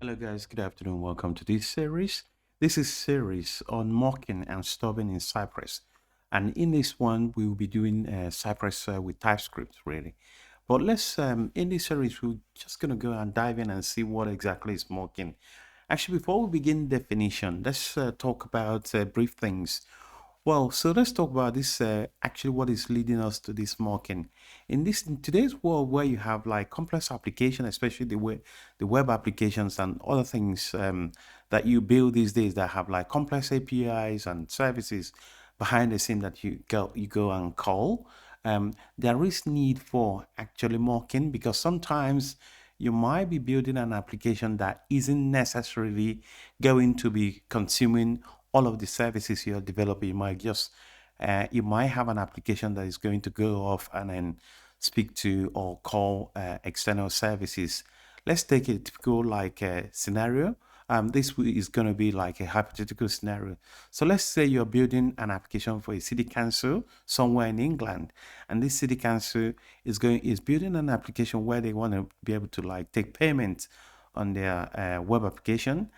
Hello guys, good afternoon. Welcome to this series. This is series on mocking and stubbing in Cypress. And in this one, we will be doing Cypress with TypeScript really. But in this series, we're just going to go and dive in and see what exactly is mocking. Actually, before we begin definition, let's talk about brief things. Well, so let's talk about this. Actually, what is leading us to this mocking in today's world, where you have like complex application, especially the web applications and other things that you build these days that have like complex APIs and services behind the scene that you go and call. There is need for actually mocking because sometimes you might be building an application that isn't necessarily going to be consuming all of the services you're developing. You might have an application that is going to go off and then speak to or call external services. Let's take a typical like scenario. Is going to be like a hypothetical scenario. So let's say you're building an application for a city council somewhere in England, and this city council is building an application where they want to be able to like take payment on their web application,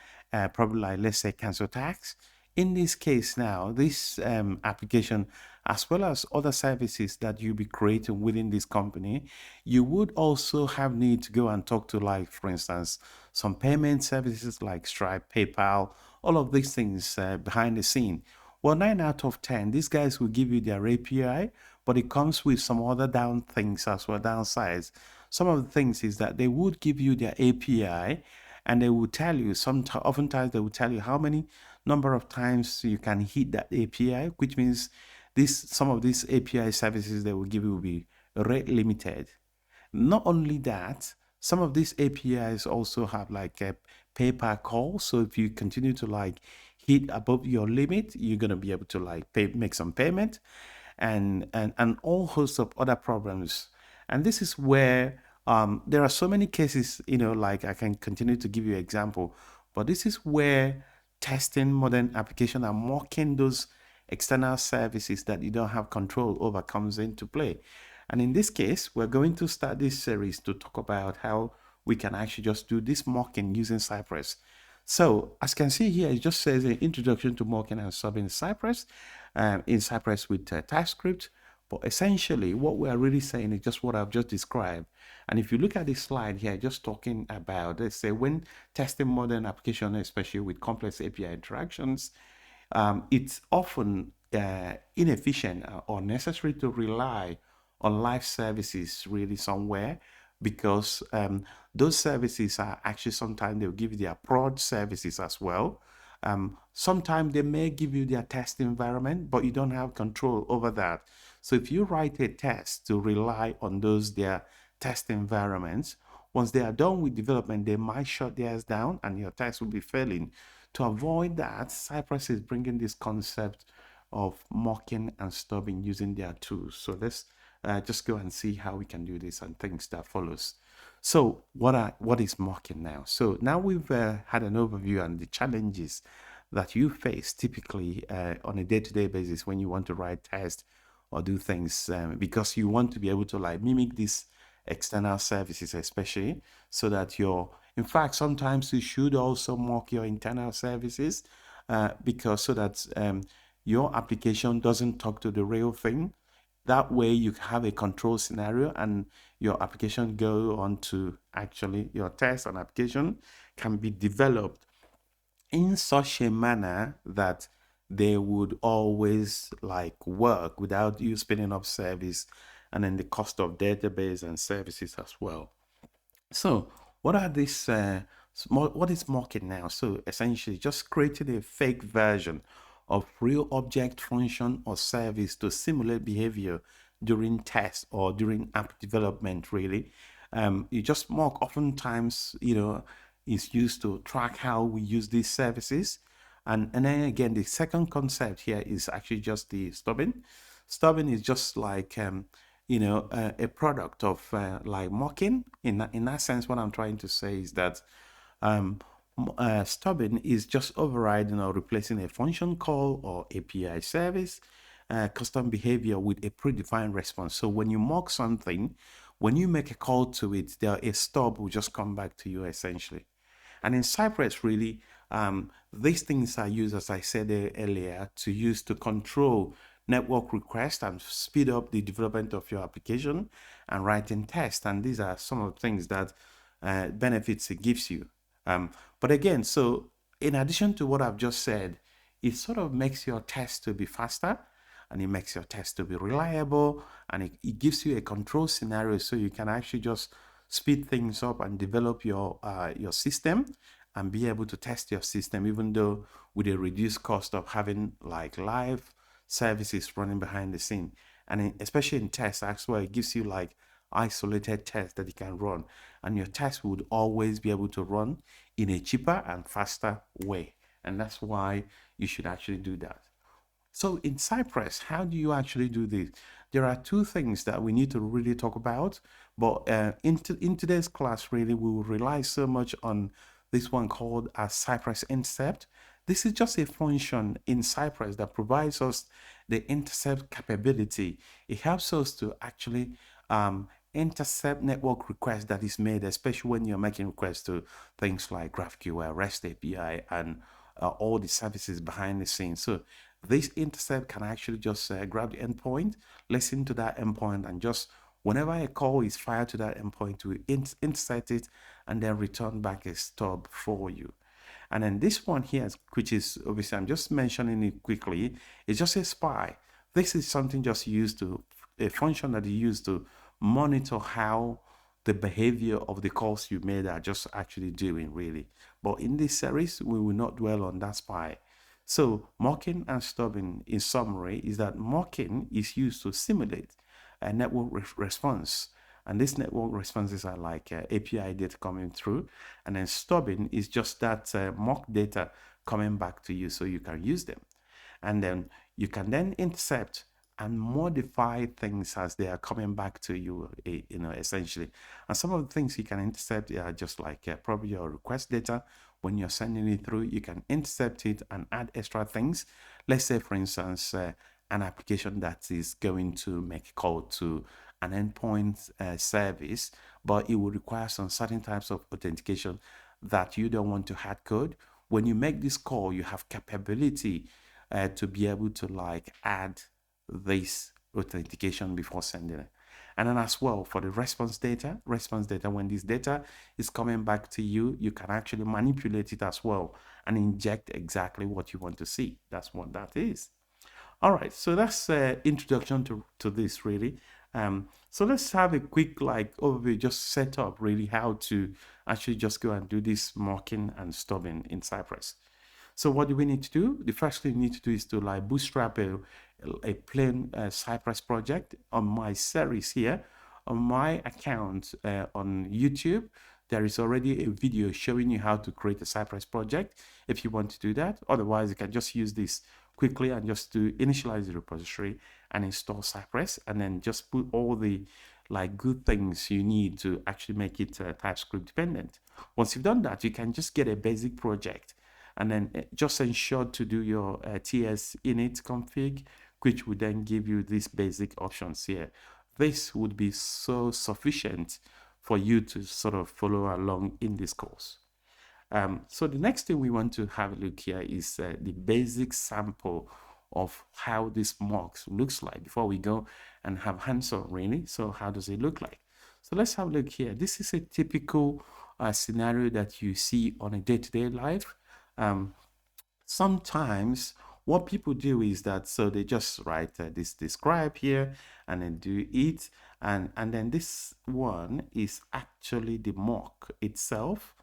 probably like let's say council tax. In this case now, this application, as well as other services that you'll be creating within this company, you would also have need to go and talk to, like, for instance, some payment services like Stripe, PayPal, all of these things behind the scene. Well, 9 out of 10, these guys will give you their API, but it comes with some other down things as well, downsides. Some of the things is that they would give you their API and they will tell you, oftentimes they will tell you how many number of times you can hit that API, which means some of these API services they will give you will be rate limited. Not only that, some of these APIs also have like a pay per call. So if you continue to like hit above your limit, you're gonna be able to like make some payment, and all hosts of other problems. And this is where there are so many cases, like I can continue to give you an example, but this is where testing modern application and mocking those external services that you don't have control over comes into play. And in this case, we're going to start this series to talk about how we can actually just do this mocking using Cypress. So as you can see here, it just says an introduction to mocking and stubbing in Cypress with TypeScript. But essentially, what we are really saying is just what I've just described. And if you look at this slide here, just talking about, let's say, when testing modern application, especially with complex API interactions, it's often inefficient or necessary to rely on live services really somewhere, because those services are actually, sometimes they'll give you their prod services as well. Sometimes they may give you their test environment, but you don't have control over that. So if you write a test to rely on their test environments, once they are done with development, they might shut theirs down and your test will be failing. To avoid that, Cypress is bringing this concept of mocking and stubbing using their tools. So let's just go and see how we can do this and things that follows. So what is mocking now? So now we've had an overview on the challenges that you face typically on a day-to-day basis when you want to write tests or do things, because you want to be able to like mimic these external services, especially so that in fact, sometimes you should also mock your internal services, because so that your application doesn't talk to the real thing. That way you have a control scenario and your application go on to actually your test and application can be developed in such a manner that they would always like work without you spinning up service and then the cost of database and services as well. So what are these what is mocking now? So essentially just creating a fake version of real object function or service to simulate behavior during test or during app development really. You just mock oftentimes, is used to track how we use these services. And then again, the second concept here is actually just the stubbing. Stubbing is just like a product of like mocking. In that sense, what I'm trying to say is that stubbing is just overriding or replacing a function call or API service custom behavior with a predefined response. So when you mock something, when you make a call to it, a stub will just come back to you essentially. And in Cypress, really, these things are used, as I said earlier, to use to control network requests and speed up the development of your application and writing tests. And these are some of the things that benefits it gives you. But again, so in addition to what I've just said, it sort of makes your test to be faster, and it makes your test to be reliable, and it gives you a control scenario so you can actually just speed things up and develop your system and be able to test your system, even though with a reduced cost of having like live services running behind the scene. And especially in tests, that's where it gives you like isolated tests that you can run, and your tests would always be able to run in a cheaper and faster way. And that's why you should actually do that. So in Cypress, how do you actually do this? There are two things that we need to really talk about, but in today's class, really, we will rely so much on this one called as Cypress intercept. This is just a function in Cypress that provides us the intercept capability. It helps us to actually intercept network requests that is made, especially when you're making requests to things like GraphQL, REST API, and all the services behind the scenes. So this intercept can actually just grab the endpoint, listen to that endpoint, and just whenever a call is fired to that endpoint, to intercept it and then return back a stub for you. And then this one here, which is obviously I'm just mentioning it quickly, is just a spy. This is something just used to a function that you use to monitor how the behavior of the calls you made are just actually doing, really. But in this series, we will not dwell on that spy. So mocking and stubbing, in summary, is that mocking is used to simulate a network response. And these network responses are like API data coming through. And then stubbing is just that mock data coming back to you so you can use them. And then you can then intercept and modify things as they are coming back to you, essentially. And some of the things you can intercept are just like probably your request data. When you're sending it through, you can intercept it and add extra things. Let's say, for instance, an application that is going to make a call to an endpoint service, but it will require some certain types of authentication that you don't want to hard code. When you make this call, you have capability to be able to like add this authentication before sending it. And then as well for the response data, when this data is coming back to you, you can actually manipulate it as well and inject exactly what you want to see. That's what that is. All right, so that's introduction to this really. So let's have a quick like overview, just set up really how to actually just go and do this mocking and stubbing in Cypress. So what do we need to do? The first thing you need to do is to like bootstrap a plain Cypress project. On my series here, on my account on YouTube, there is already a video showing you how to create a Cypress project if you want to do that. Otherwise, you can just use this quickly and just to initialize the repository and install Cypress, and then just put all the like good things you need to actually make it TypeScript dependent. Once you've done that, you can just get a basic project and then just ensure to do your ts init config, which would then give you these basic options here. This would be so sufficient for you to sort of follow along in this course. So the next thing we want to have a look here is the basic sample of how this mocks looks like before we go and have hands-on really. So how does it look like? So let's have a look here. This is a typical scenario that you see on a day-to-day life. Sometimes what people do is that so they just write this describe here and then do it, and then this one is actually the mock itself.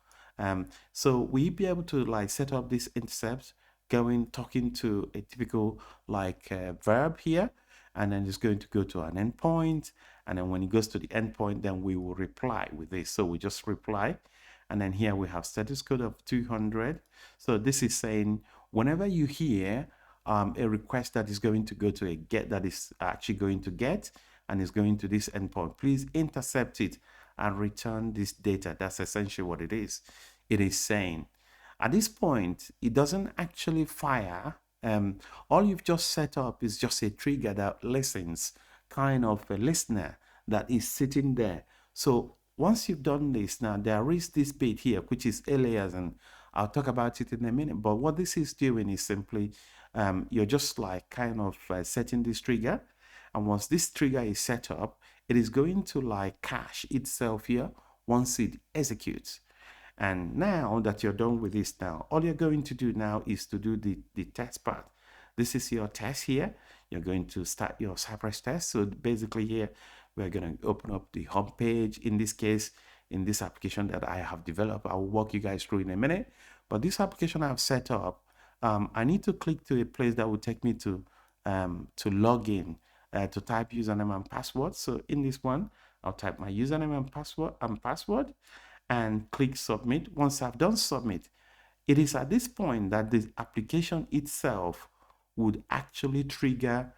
So we be able to like set up this intercept talking to a typical like verb here, and then it's going to go to an endpoint, and then when it goes to the endpoint, then we will reply with this. So we just reply, and then here we have status code of 200. So this is saying whenever you hear a request that is going to go to a get that is actually going to get and is going to this endpoint, please intercept it and return this data. That's essentially what it is. It is saying at this point, it doesn't actually fire. All you've just set up is just a trigger that listens, kind of a listener that is sitting there. So once you've done this, now there is this bit here, which is alias, and I'll talk about it in a minute. But what this is doing is simply, you're just like kind of setting this trigger. And once this trigger is set up, it is going to like cache itself here once it executes. And now that you're done with this now, all you're going to do now is to do the test part. This is your test here. You're going to start your Cypress test. So basically here, we're going to open up the home page. In this case, in this application that I have developed, I'll walk you guys through in a minute. But this application I've set up, I need to click to a place that will take me to log in, to type username and password. So in this one, I'll type my username and password and click submit. Once I've done submit, it is at this point that the application itself would actually trigger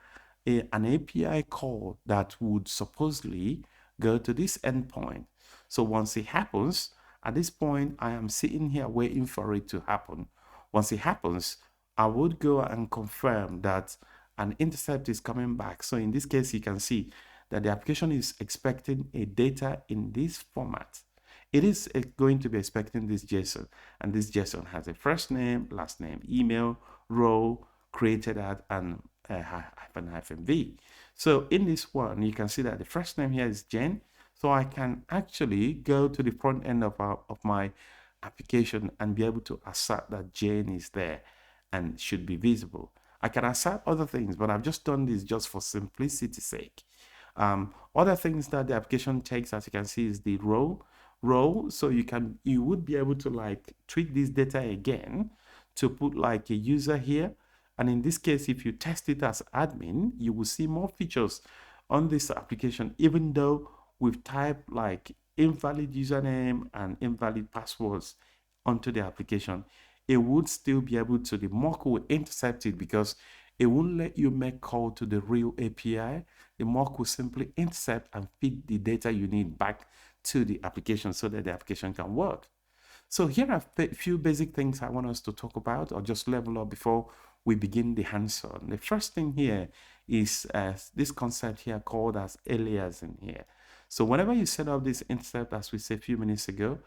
an API call that would supposedly go to this endpoint. So once it happens, at this point, I am sitting here waiting for it to happen. Once it happens, I would go and confirm that an intercept is coming back. So in this case, you can see that the application is expecting a data in this format. It is going to be expecting this JSON, and this JSON has a first name, last name, email, row, created at, and -v. So in this one, you can see that the first name here is Jen. So I can actually go to the front end of my application and be able to assert that Jane is there and should be visible. I can assert other things, but I've just done this just for simplicity's sake. Other things that the application takes, as you can see, is the row. So you would be able to like treat this data again to put like a user here. And in this case, if you test it as admin, you will see more features on this application, even though we've typed like invalid username and invalid passwords onto the application. It would still be able to, the mock will intercept it because it won't let you make call to the real API. The mock will simply intercept and feed the data you need back to the application so that the application can work. So here are a few basic things I want us to talk about or just level up before we begin the hands-on. The first thing here is this concept here called as aliasing here. So whenever you set up this intercept, as we said a few minutes ago,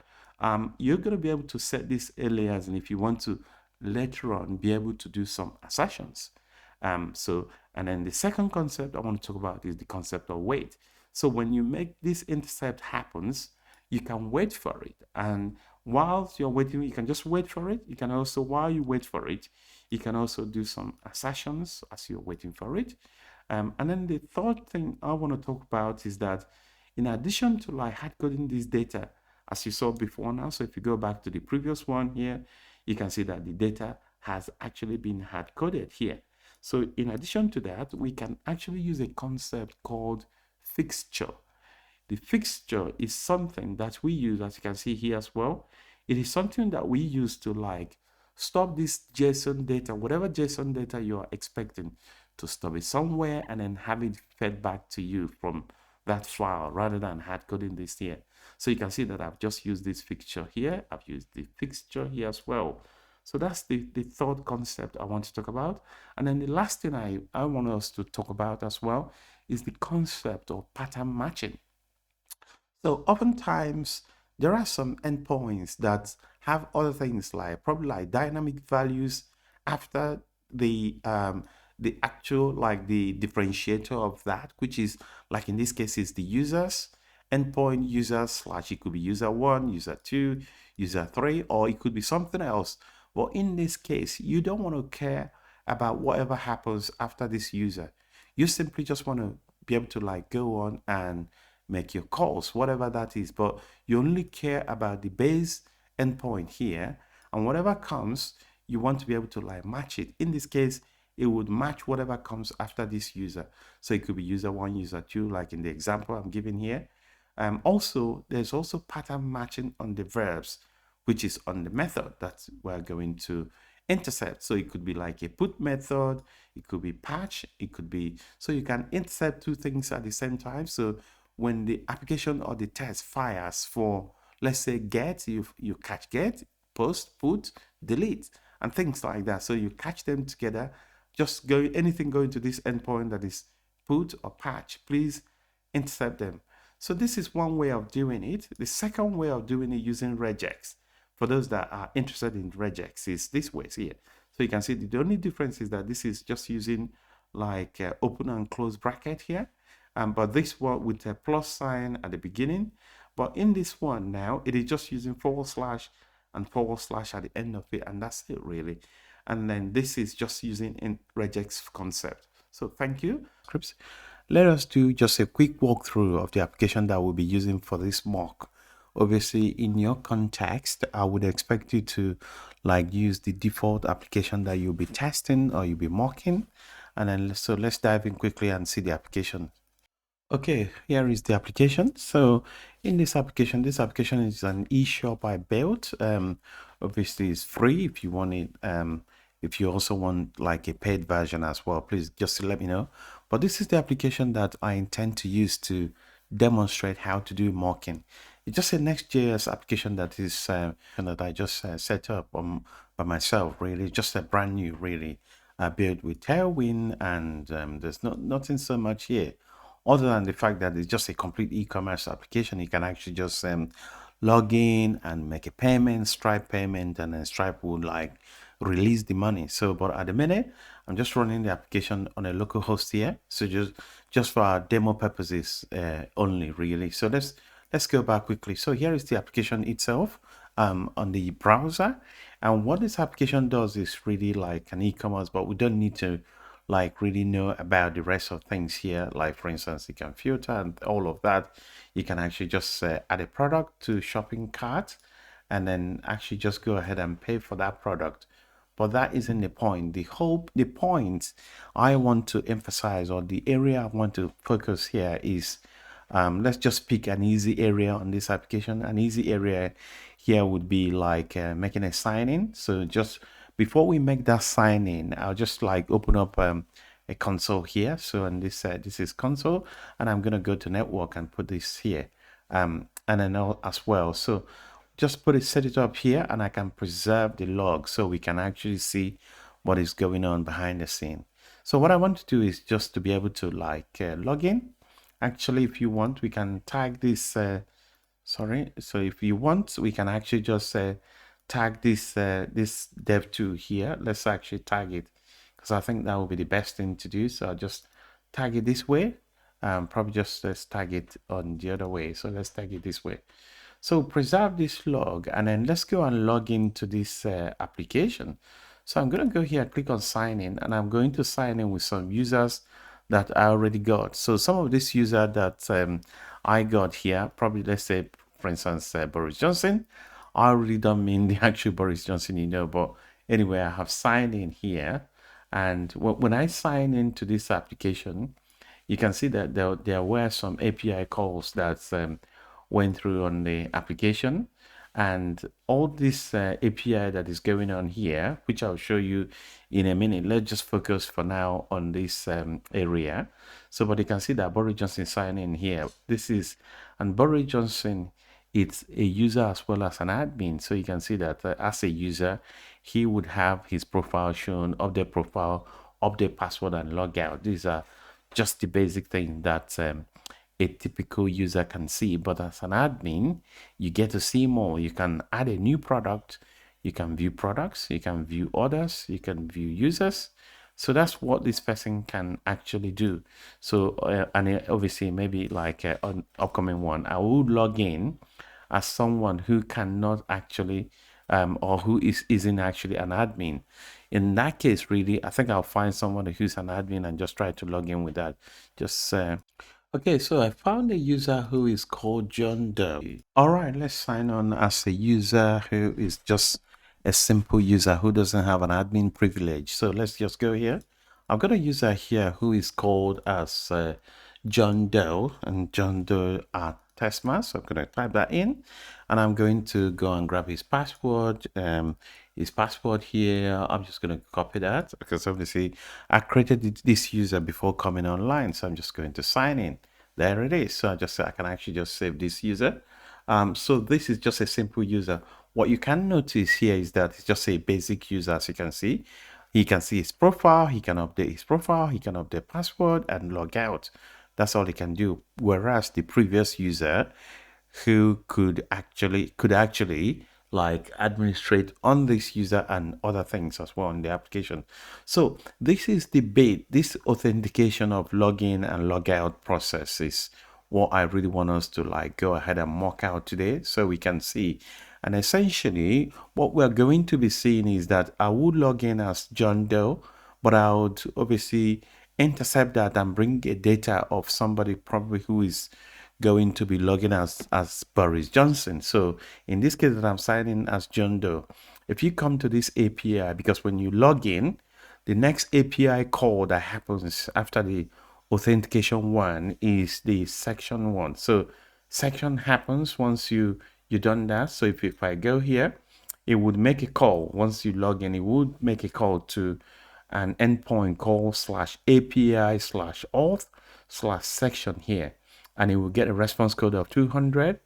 you're going to be able to set this aliasing if you want to later on be able to do some assertions. And then the second concept I want to talk about is the concept of wait. So when you make this intercept happens, you can wait for it. And while you're waiting, you can just wait for it. You can also, while you wait for it, you can also do some assertions as you're waiting for it. And then the third thing I want to talk about is that in addition to like hard coding this data, as you saw before now, so if you go back to the previous one here, you can see that the data has actually been hard coded here. So in addition to that, we can actually use a concept called fixture. The fixture is something that we use, as you can see here as well. It is something that we use to like stop this JSON data, whatever JSON data you are expecting, to stop it somewhere and then have it fed back to you from that file rather than hard coding this here. So you can see that I've just used this fixture here. I've used the fixture here as well. So that's the third concept I want to talk about. And then the last thing I want us to talk about as well is the concept of pattern matching. So oftentimes there are some endpoints that have other things like probably like dynamic values after the actual like the differentiator of that, which is like in this case is the users endpoint users / it could be user 1, user 2, user 3, or it could be something else. But in this case, you don't want to care about whatever happens after this user. You simply just want to be able to like go on and make your calls, whatever that is. But you only care about the base endpoint here, and whatever comes, you want to be able to like match it. In this case, it would match whatever comes after this user. So it could be user 1, user 2, like in the example I'm giving here. Also, there's also pattern matching on the verbs, which is on the method that we're going to intercept. So it could be like a put method, it could be patch, it could be, so you can intercept two things at the same time. So when the application or the test fires for, let's say, get, you catch get, post, put, delete, and things like that. So you catch them together, just anything going to this endpoint that is put or patch, please intercept them. So this is one way of doing it. The second way of doing it using regex, for those that are interested in regex, is this way here. So you can see the only difference is that this is just using like open and close bracket here. But this one with a plus sign at the beginning. But in this one now, it is just using / and / at the end of it. And that's it really. And then this is just using in regex concept. So thank you. Scripts. Let us do just a quick walkthrough of the application that we'll be using for this mock. Obviously, in your context, I would expect you to like use the default application that you'll be testing or you'll be mocking. And then so let's dive in quickly and see the application. Okay, here is the application. So in this application is an eShop I built. Obviously it's free if you want it. If you also want like a paid version as well, please just let me know. But this is the application that I intend to use to demonstrate how to do mocking. It's just a Next.js application that is that I just set up by myself. Really, just a brand new, really built with Tailwind, and there's nothing so much here other than the fact that it's just a complete e-commerce application. You can actually just log in and make a payment, Stripe payment, and then Stripe will like release the money. So, but at the minute, I'm just running the application on a local host here. So just for our demo purposes only, really. So let's go back quickly. So here is the application itself on the browser. And what this application does is really like an e-commerce, but we don't need to like really know about the rest of things here. Like for instance, you can filter and all of that. You can actually just add a product to shopping cart and then actually just go ahead and pay for that product. But that isn't the point. The point I want to emphasize, or the area I want to focus here is let's just pick an easy area on this application. An easy area here would be like making a sign in. So just before we make that sign in, I'll just like open up a console here. So and this is console, and I'm gonna go to network and put this here, and then as well. So just set it up here, and I can preserve the log so we can actually see what is going on behind the scene. So what I want to do is just to be able to like log in. Actually, if you want, we can tag this. Sorry. So if you want, we can actually just tag this this dev2 here. Let's actually tag it because I think that will be the best thing to do. So I'll just tag it this way. Probably just let's tag it on the other way. So let's tag it this way. So preserve this log, and then let's go and log into this application. So I'm going to go here, click on sign in, and I'm going to sign in with some users that I already got. So some of this user that I got here, probably let's say, for instance, Boris Johnson. I really don't mean the actual Boris Johnson, you know, but anyway, I have signed in here. And when I sign into this application, you can see that there were some API calls that went through on the application, and all this API that is going on here, which I'll show you in a minute. Let's just focus for now on this area. So, but you can see that Boris Johnson signed in here. And Boris Johnson, it's a user as well as an admin. So you can see that as a user, he would have his profile shown, update password, and log out. These are just the basic thing that a typical user can see. But as an admin, you get to see more. You can add a new product, you can view products, you can view orders, you can view users. So that's what this person can actually do. So and obviously maybe like an upcoming one, I would log in as someone who cannot actually or who isn't actually an admin. In that case, really, I think I'll find someone who's an admin and just try to log in with that. Just okay, so I found a user who is called John Doe. All right, let's sign on as a user who is just a simple user who doesn't have an admin privilege. So let's just go here. I've got a user here who is called as John Doe, and John Doe at Testma. So I'm going to type that in, and I'm going to go and grab his password. His password here, I'm just going to copy that because obviously I created this user before coming online. So I'm just going to sign in. There it is. So I can actually just save this user. So this is just a simple user. What you can notice here is that it's just a basic user. As you can see, he can see his profile, he can update his profile, he can update password and log out. That's all he can do. Whereas the previous user who could actually like administrate on this user and other things as well in the application. So this is the bait. This authentication of login and logout process is what I really want us to like go ahead and mock out today so we can see. And essentially what we're going to be seeing is that I would log in as John Doe, but I would obviously intercept that and bring a data of somebody probably who is going to be logging as Boris Johnson. So in this case that I'm signing as John Doe, if you come to this API, because when you log in, the next API call that happens after the authentication one is the section one. So section happens once you done that. So if I go here, it would make a call. Once you log in, it would make a call to an endpoint call /API/auth/section here, and it will get a response code of 200,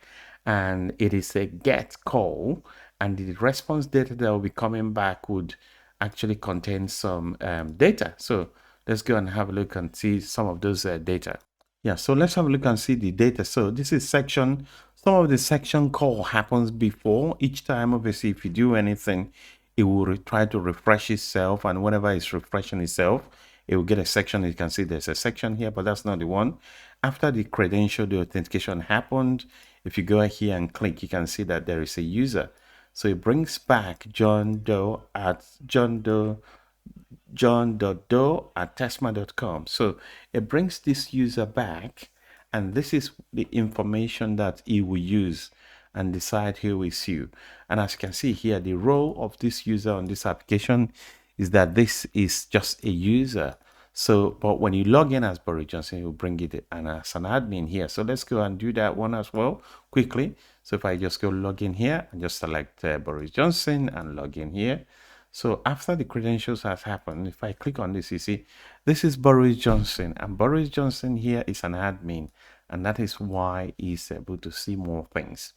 and it is a get call, and the response data that will be coming back would actually contain some data. So let's go and have a look and see some of those data. Yeah, so let's have a look and see the data. So this is section. Some of the section call happens before each time. Obviously, if you do anything, it will try to refresh itself, and whenever it's refreshing itself, it will get a section. You can see there's a section here, but that's not the one. After the credential, the authentication happened. If you go here and click, you can see that there is a user. So it brings back John Doe at john.doe@tesma.com. So it brings this user back, and this is the information that he will use and decide who is you. And as you can see here, the role of this user on this application is that this is just a user. So, but when you log in as Boris Johnson, you'll bring it and as an admin here. So let's go and do that one as well quickly. So if I just go log in here and just select Boris Johnson and log in here. So after the credentials has happened, if I click on this, you see, this is Boris Johnson, and Boris Johnson here is an admin, and that is why he's able to see more things.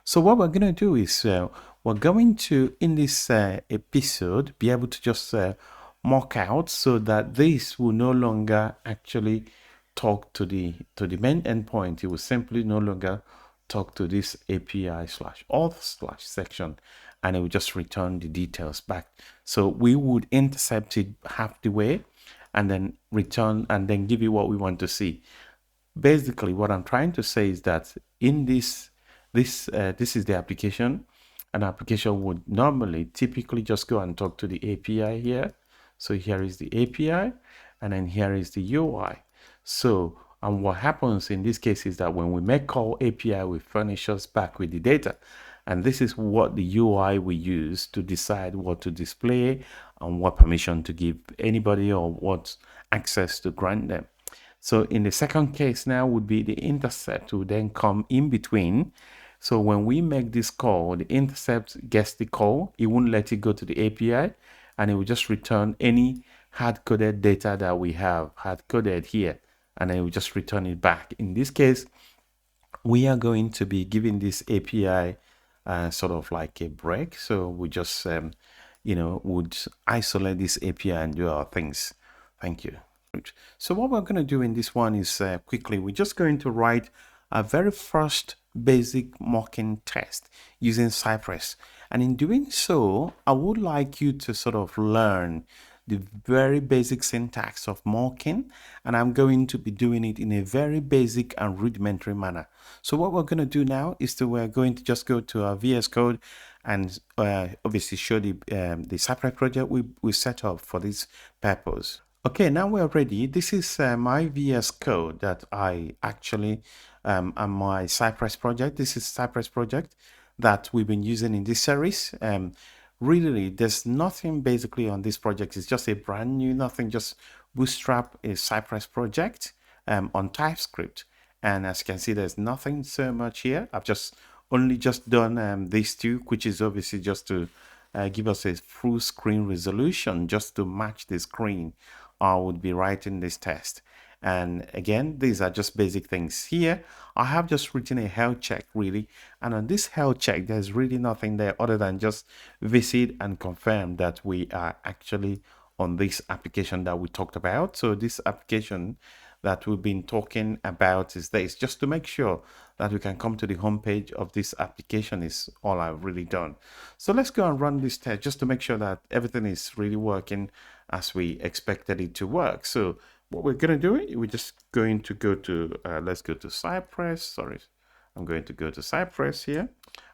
So what we're going to do is we're going to, in this episode, be able to just mock out so that this will no longer actually talk to the main endpoint. It will simply no longer talk to this API/auth/section, and it will just return the details back. So we would intercept it half the way and then return and then give you what we want to see. Basically, what I'm trying to say is that in this is the application. An application would normally typically just go and talk to the API here. So here is the API, and then here is the UI. So, and what happens in this case is that when we make call API, we furnish us back with the data. And this is what the UI we use to decide what to display and what permission to give anybody or what access to grant them. So in the second case now would be the intercept will then come in between. So when we make this call, the intercept gets the call. It won't let it go to the API, and it will just return any hard-coded data that we have hard-coded here, and it will just return it back. In this case, we are going to be giving this API sort of like a break. So we just, would isolate this API and do our things. Thank you. So what we're going to do in this one is quickly, we're just going to write a very first basic mocking test using Cypress. And in doing so, I would like you to sort of learn the very basic syntax of mocking, and I'm going to be doing it in a very basic and rudimentary manner. So what we're going to do now is we're going to just go to our VS Code and obviously show the Cypress project we set up for this purpose. Okay, now we're ready. This is my VS Code that I actually on my Cypress project. This is Cypress project that we've been using in this series. Really, there's nothing basically on this project. It's just a brand new, nothing, just bootstrap a Cypress project on TypeScript. And as you can see, there's nothing so much here. I've only just done these two, which is obviously just to give us a full screen resolution, just to match the screen. I would be writing this test. And again, these are just basic things. Here, I have just written a health check, really. And on this health check, there's really nothing there other than just visit and confirm that we are actually on this application that we talked about. So this application that we've been talking about is this, just to make sure that we can come to the home page of this application is all I've really done. So let's go and run this test just to make sure that everything is really working as we expected it to work. So what we're going to do, we're just going to go to, let's go to Cypress. Sorry, I'm going to go to Cypress here,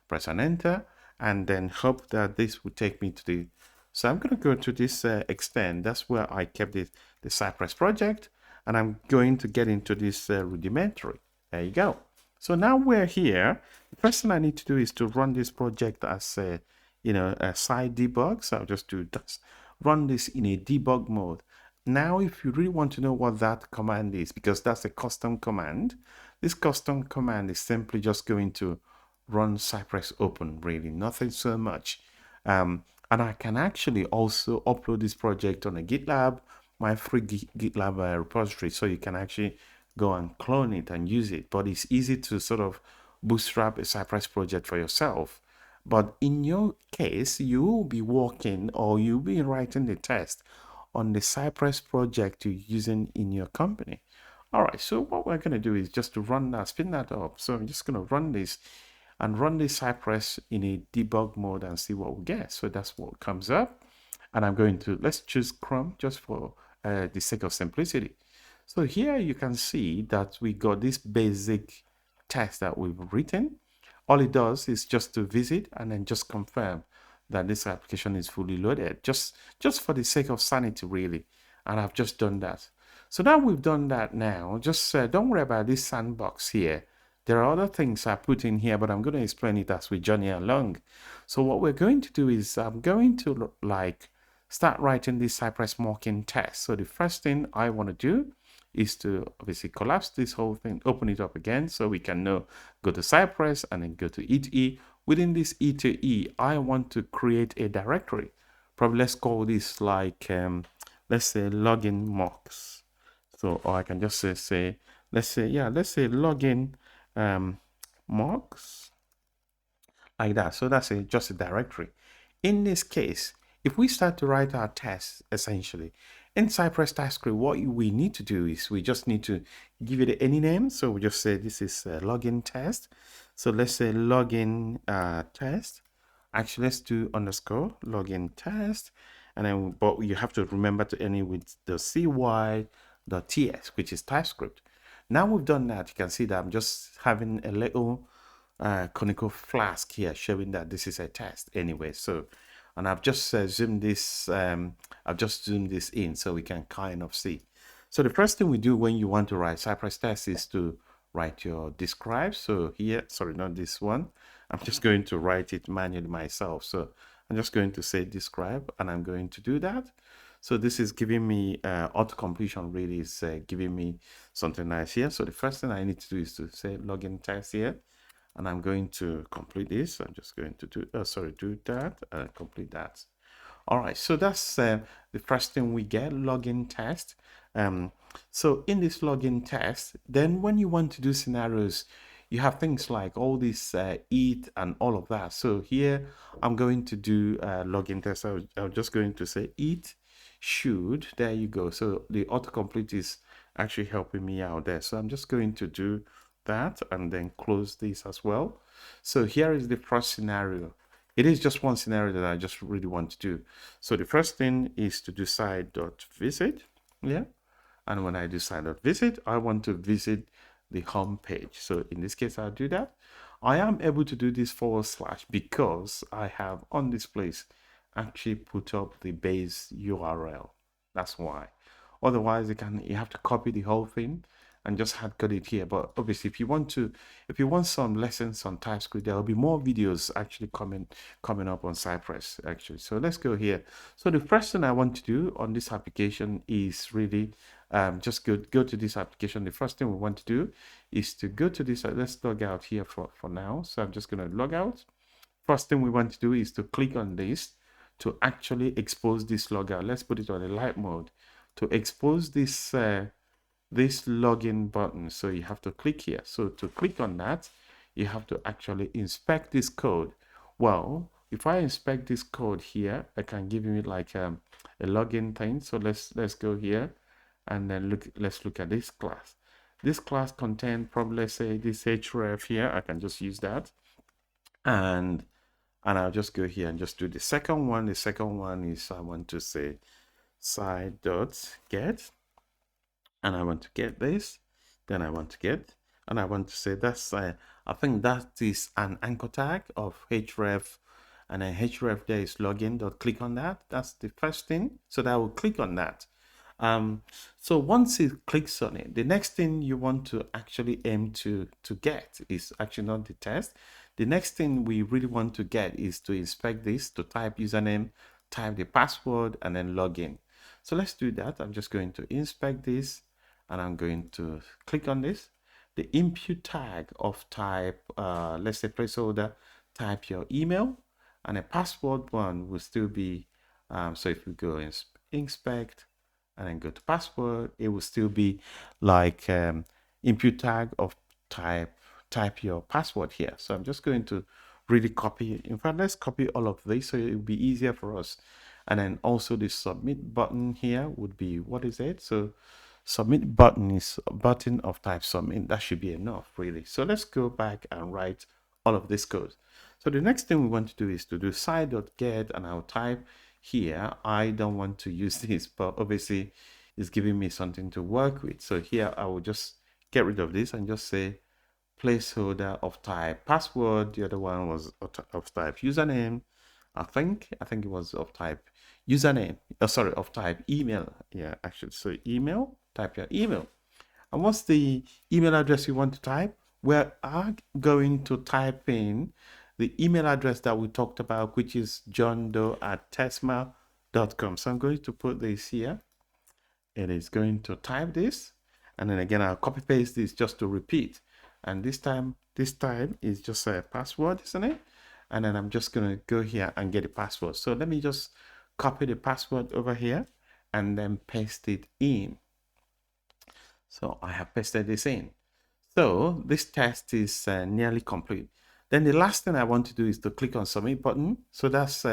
press and enter, and then hope that this will take me to the, so I'm going to go to this extend. That's where I kept it, the Cypress project, and I'm going to get into this rudimentary. There you go. So now we're here. The first thing I need to do is to run this project as a, a side debug. So I'll just do this, run this in a debug mode. Now, if you really want to know what that command is, because that's a custom command, this custom command is simply just going to run Cypress open, really, nothing so much. And I can actually also upload this project on a GitLab, my free GitLab repository, so you can actually go and clone it and use it. But it's easy to sort of bootstrap a Cypress project for yourself. But in your case, you will be working or you'll be writing the test on the Cypress project you're using in your company. All right, so what we're going to do is just to run that, spin that up. So I'm just going to run this and run this Cypress in a debug mode and see what we get. So that's what comes up. And I'm going to, let's choose Chrome just for the sake of simplicity. So here you can see that we got this basic test that we've written. All it does is just to visit and then just confirm that this application is fully loaded, just for the sake of sanity, really. And I've just done that. So now we've done that now, just don't worry about this sandbox here. There are other things I put in here, but I'm going to explain it as we journey along. So what we're going to do is I'm going to start writing this Cypress mocking test. So the first thing I want to do is to obviously collapse this whole thing, open it up again so we can know, go to Cypress and then go to E2E. Within this E2E, I want to create a directory. Probably let's call this like, let's say login mocks. So, or I can just say, let's say login mocks, like that. So that's just a directory. In this case, if we start to write our tests, essentially, in Cypress TypeScript, what we need to do is we just need to give it any name. So we just say this is a login test. So let's say login test. Actually, let's do underscore login test. And then, but you have to remember to end it with the cy.ts, which is TypeScript. Now we've done that, you can see that I'm just having a little conical flask here showing that this is a test anyway. So, and I've just zoomed this, I've just zoomed this in so we can kind of see. So the first thing we do when you want to write Cypress test is to write your describe. So here, sorry, not this one. I'm just going to write it manually myself. So I'm just going to say describe and I'm going to do that. So this is giving me auto completion, really is giving me something nice here. So the first thing I need to do is to say login test here, and I'm going to complete this. I'm just going to do, do that and complete that. All right, so that's the first thing we get, login test. So in this login test, then when you want to do scenarios, you have things like all this eat and all of that. So here I'm going to do login test. I'm just going to say eat should, there you go. So the autocomplete is actually helping me out there. So I'm just going to do that and then close this as well. So here is the first scenario. It is just one scenario that I just really want to do. So the first thing is to do site.visit. Yeah. And when I do site.visit, I want to visit the home page. So in this case, I'll do that. I am able to do this / because I have on this place actually put up the base URL. That's why. Otherwise, you have to copy the whole thing and just hard code it here. But obviously, if you want some lessons on TypeScript, there will be more videos actually coming up on Cypress actually. So let's go here. So the first thing I want to do on this application is really just go to this application. The first thing we want to do is to go to this. Let's log out here for now. So I'm just going to log out. First thing we want to do is to click on this to actually expose this logout. Let's put it on a light mode to expose this this login button. So you have to click here. So to click on that, you have to actually inspect this code. Well, if I inspect this code here, I can give you like a login thing. So let's go here And then let's look at this class. This class contains probably, let's say, this href here. I can just use that. And I'll just go here and just do the second one. The second one is I want to say cy.get, and I want to get this. Then I want to get, and I want to say that's I think that is an anchor tag of href, and then href there is login. Click on that. That's the first thing. So that I will click on that. So once it clicks on it, the next thing you want to actually aim to get is actually not the test. The next thing we really want to get is to inspect this, to type username, type the password, and then log in. So let's do that. I'm just going to inspect this, and I'm going to click on this. The input tag of type, let's say placeholder, type your email, and a password one will still be, so if we go inspect, and then go to password, it will still be like input tag of type your password here. So I'm just going to really copy. In fact, let's copy all of this so it will be easier for us. And then also the submit button here would be, what is it? So submit button is a button of type submit. That should be enough, really. So let's go back and write all of this code. So the next thing we want to do is to do cy.get, and I'll type here. I don't want to use this, but obviously it's giving me something to work with. So here I will just get rid of this and just say placeholder of type password. The other one was of type username. I think it was of type username. Sorry, of type email. Yeah, actually, so email. Type your email. And what's the email address you want to type? We're going to type in the email address that we talked about, which is johndoe@tesma.com. So I'm going to put this here. It is going to type this, and then again I'll copy paste this just to repeat. And this time is just a password, isn't it? And then I'm just going to go here and get the password. So let me just copy the password over here and then paste it in. So I have pasted this in. So this test is nearly complete. Then the last thing I want to do is to click on submit button. So that's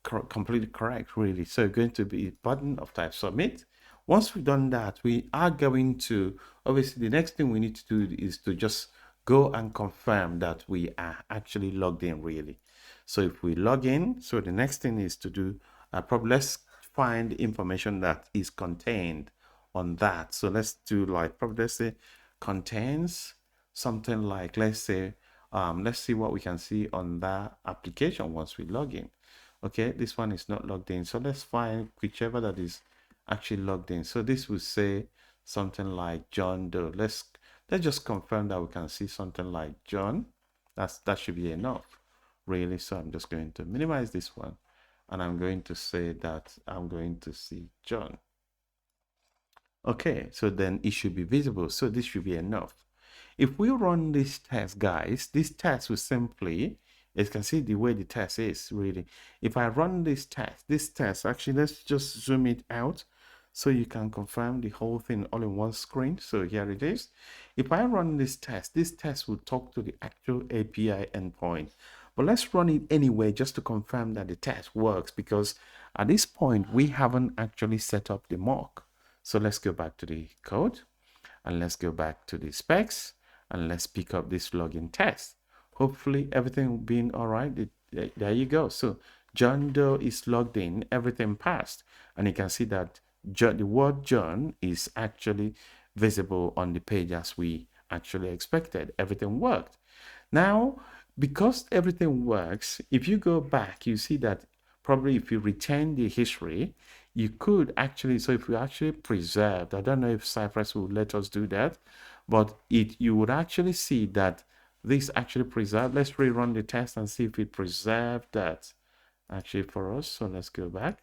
completely correct, really. So going to be button of type submit. Once we've done that, we are going to, obviously the next thing we need to do is to just go and confirm that we are actually logged in, really. So if we log in, so the next thing is to do, probably let's find the information that is contained on that. So let's do like, probably let's say contains something like, let's say, let's see what we can see on that application once we log in. Okay, this one is not logged in. So let's find whichever that is actually logged in. So this will say something like John Doe. Let's just confirm that we can see something like John. That should be enough, really. So I'm just going to minimize this one, and I'm going to say that I'm going to see John. Okay, so then it should be visible. So this should be enough. If we run this test, guys, this test will simply, as you can see the way the test is, really. If I run this test, actually, let's just zoom it out so you can confirm the whole thing all in one screen. So here it is. If I run this test will talk to the actual API endpoint. But let's run it anyway just to confirm that the test works, because at this point, we haven't actually set up the mock. So let's go back to the code, and let's go back to the specs, and let's pick up this login test. Hopefully everything being all right. There you go. So John Doe is logged in, everything passed. And you can see that the word John is actually visible on the page as we actually expected. Everything worked. Now, because everything works, if you go back, you see that probably if you retain the history, you could actually, so if we actually preserved, I don't know if Cypress will let us do that, but you would actually see that this actually preserved. Let's rerun the test and see if it preserved that actually for us. So let's go back.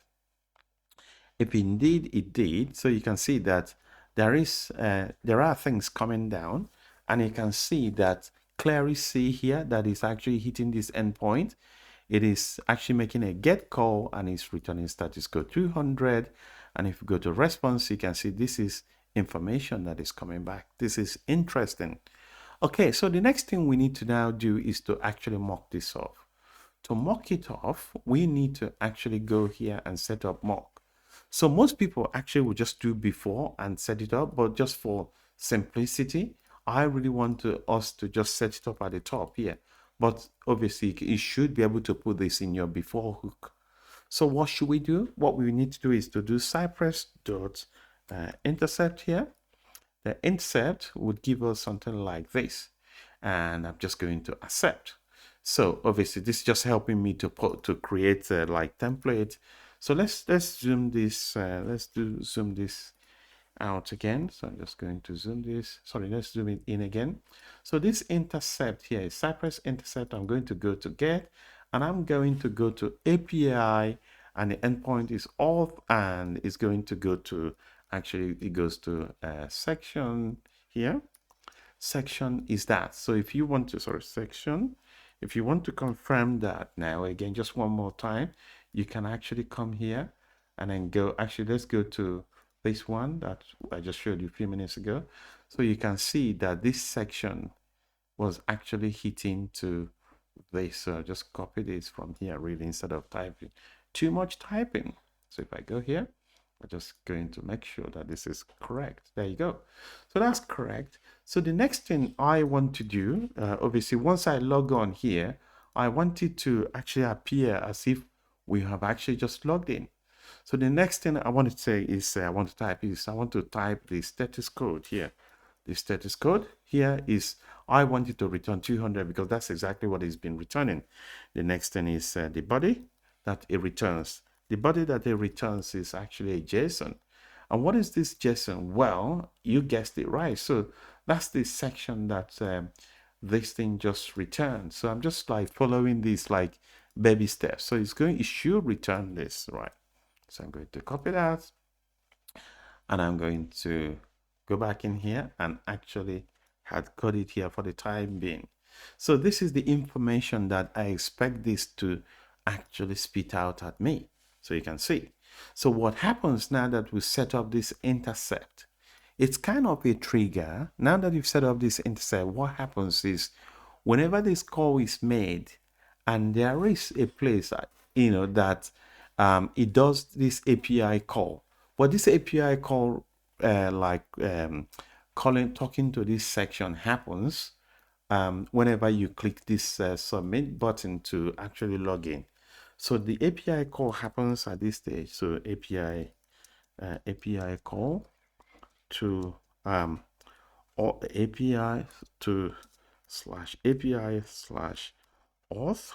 If indeed it did, so you can see that there are things coming down, and you can see that clearly see here that is actually hitting this endpoint. It is actually making a get call, and it's returning status code 200. And if you go to response, you can see this is information that is coming back. This is interesting. Okay, so the next thing we need to now do is to actually mock this off. To mock it off, we need to actually go here and set up mock. So most people actually will just do before and set it up, but just for simplicity, I really want us to just set it up at the top here. But obviously, you should be able to put this in your before hook. So what should we do? What we need to do is to do Cypress dot intercept here. The intercept would give us something like this, and I'm just going to accept. So obviously this is just helping me to create like template. So let's zoom this. Zoom this out again. So I'm just going to zoom this. Sorry, let's zoom it in again. So this intercept here is Cypress intercept. I'm going to go to get, and I'm going to go to API, and the endpoint is auth, and it's going to go to, actually it goes to section here. Section is that. So if you want to, sorry, section, if you want to confirm that now, again, just one more time, you can actually come here and then go, actually, let's go to this one that I just showed you a few minutes ago. So you can see that this section was actually hitting to this. So just copy this from here really instead of typing. Too much typing. So if I go here, I'm just going to make sure that this is correct. There you go. So that's correct. So the next thing I want to do, obviously, once I log on here, I want it to actually appear as if we have actually just logged in. So the next thing I want to say is I want to type the status code here. The status code here is I want it to return 200 because that's exactly what it's been returning. The next thing is the body that it returns. The body that it returns is actually a JSON. And what is this JSON? Well, you guessed it right. So that's the section that this thing just returned. So I'm just like following these like baby steps. So it should return this, right? So I'm going to copy that, and I'm going to go back in here and actually had code it here for the time being. So this is the information that I expect this to actually spit out at me. So you can see. So what happens now that we set up this intercept, it's kind of a trigger. Now that you've set up this intercept, what happens is whenever this call is made and there is a place, that it does this API call. But this API call, talking to this section happens whenever you click this submit button to actually log in. So the API call happens at this stage. So API call to or API to /API/auth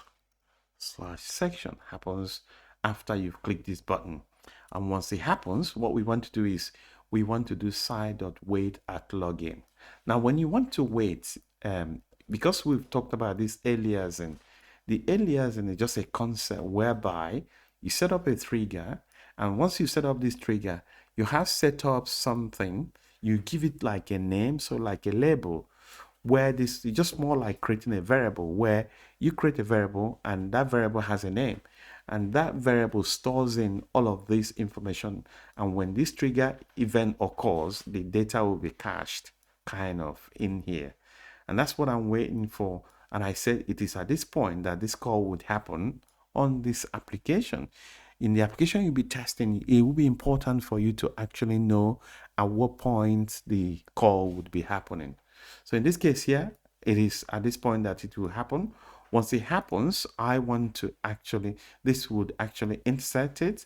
/section happens after you've clicked this button. And once it happens, what we want to do is we want to do cy.wait at login. Now, when you want to wait, because we've talked about this aliasing, the aliasing is just a concept whereby you set up a trigger, and once you set up this trigger, you have set up something, you give it like a name, so like a label, where this is just more like creating a variable where you create a variable and that variable has a name, and that variable stores in all of this information, and when this trigger event occurs, the data will be cached kind of in here. And that's what I'm waiting for. And I said it is at this point that this call would happen on this application. In the application you'll be testing, it will be important for you to actually know at what point the call would be happening. So in this case here, it is at this point that it will happen. Once it happens, I want to actually, this would actually insert it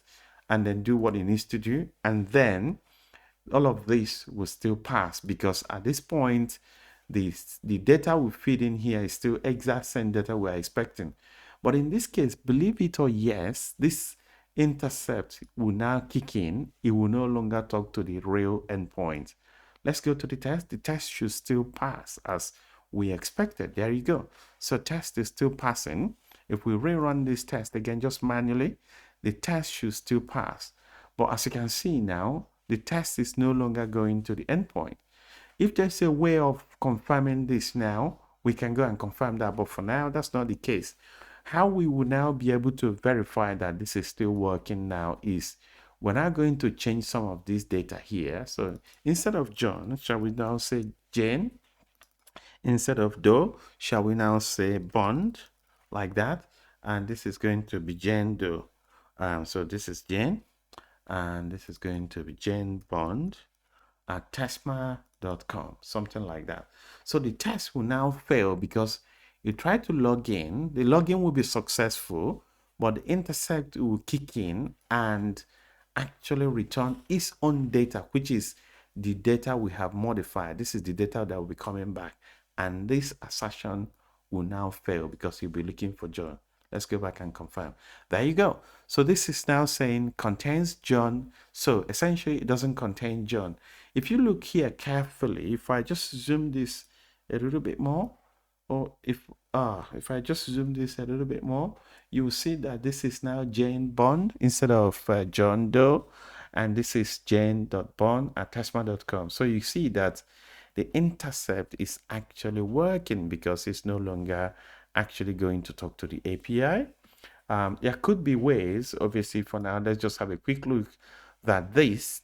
and then do what it needs to do. And then all of this will still pass because at this point, the data we feed in here is still exact same data we're expecting. But in this case, believe it or yes, this intercept will now kick in. It will no longer talk to the real endpoint. Let's go to the test. The test should still pass as we expected. There you go. So test is still passing. If we rerun this test again, just manually, the test should still pass. But as you can see now, the test is no longer going to the endpoint. If there's a way of confirming this now, we can go and confirm that. But for now, that's not the case. How we will now be able to verify that this is still working now is we're now going to change some of this data here. So instead of John, shall we now say Jane? Instead of Doe, shall we now say Bond, like that? And this is going to be Jane Doe. So this is Jane, and this is going to be Jane Bond at tesma.com, something like that. So the test will now fail because you try to log in, the login will be successful, but the intercept will kick in and actually return its own data, which is the data we have modified. This is the data that will be coming back, and this assertion will now fail because you'll be looking for John. Let's go back and confirm. There you go. So this is now saying contains John. So essentially it doesn't contain John. If you look here carefully, if I just zoom this a little bit more, or if I just zoom this a little bit more, you will see that this is now Jane Bond instead of John Doe, and this is jane.bond at tesma.com. So you see that the intercept is actually working because it's no longer actually going to talk to the API. There could be ways, obviously for now, let's just have a quick look that this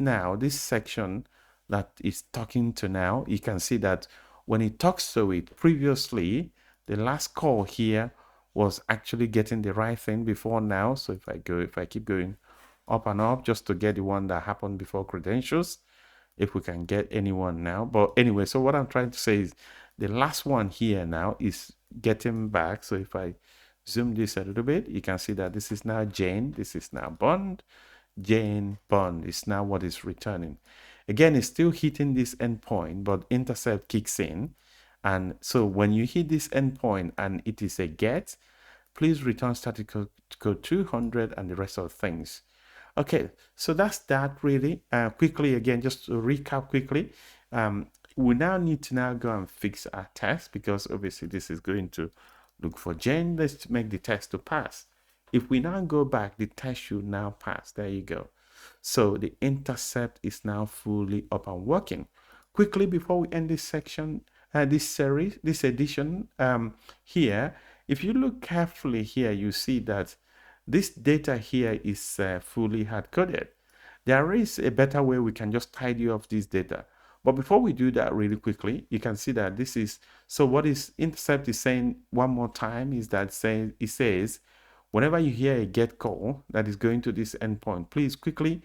section that is talking to now, you can see that when it talks to it previously, the last call here was actually getting the right thing before now. So if I keep going up and up just to get the one that happened before credentials, if we can get anyone now. But anyway, so what I'm trying to say is the last one here now is getting back. So if I zoom this a little bit, you can see that this is now Jane, this is now Bond. Jane Bond is now what is returning. Again, it's still hitting this endpoint, but intercept kicks in. And so when you hit this endpoint and it is a get, please return static code 200 and the rest of things. Okay, so that's that really. Quickly again, just to recap quickly, we now need to now go and fix our test because obviously this is going to look for Jane. Let's make the test to pass. If we now go back, the test should now pass. There you go. So the intercept is now fully up and working. Quickly before we end this section, this series, this edition here, if you look carefully here, you see that this data here is fully hard-coded. There is a better way we can just tidy up this data. But before we do that really quickly, you can see that this is, so what is intercept is saying one more time is that it says, whenever you hear a get call that is going to this endpoint, please quickly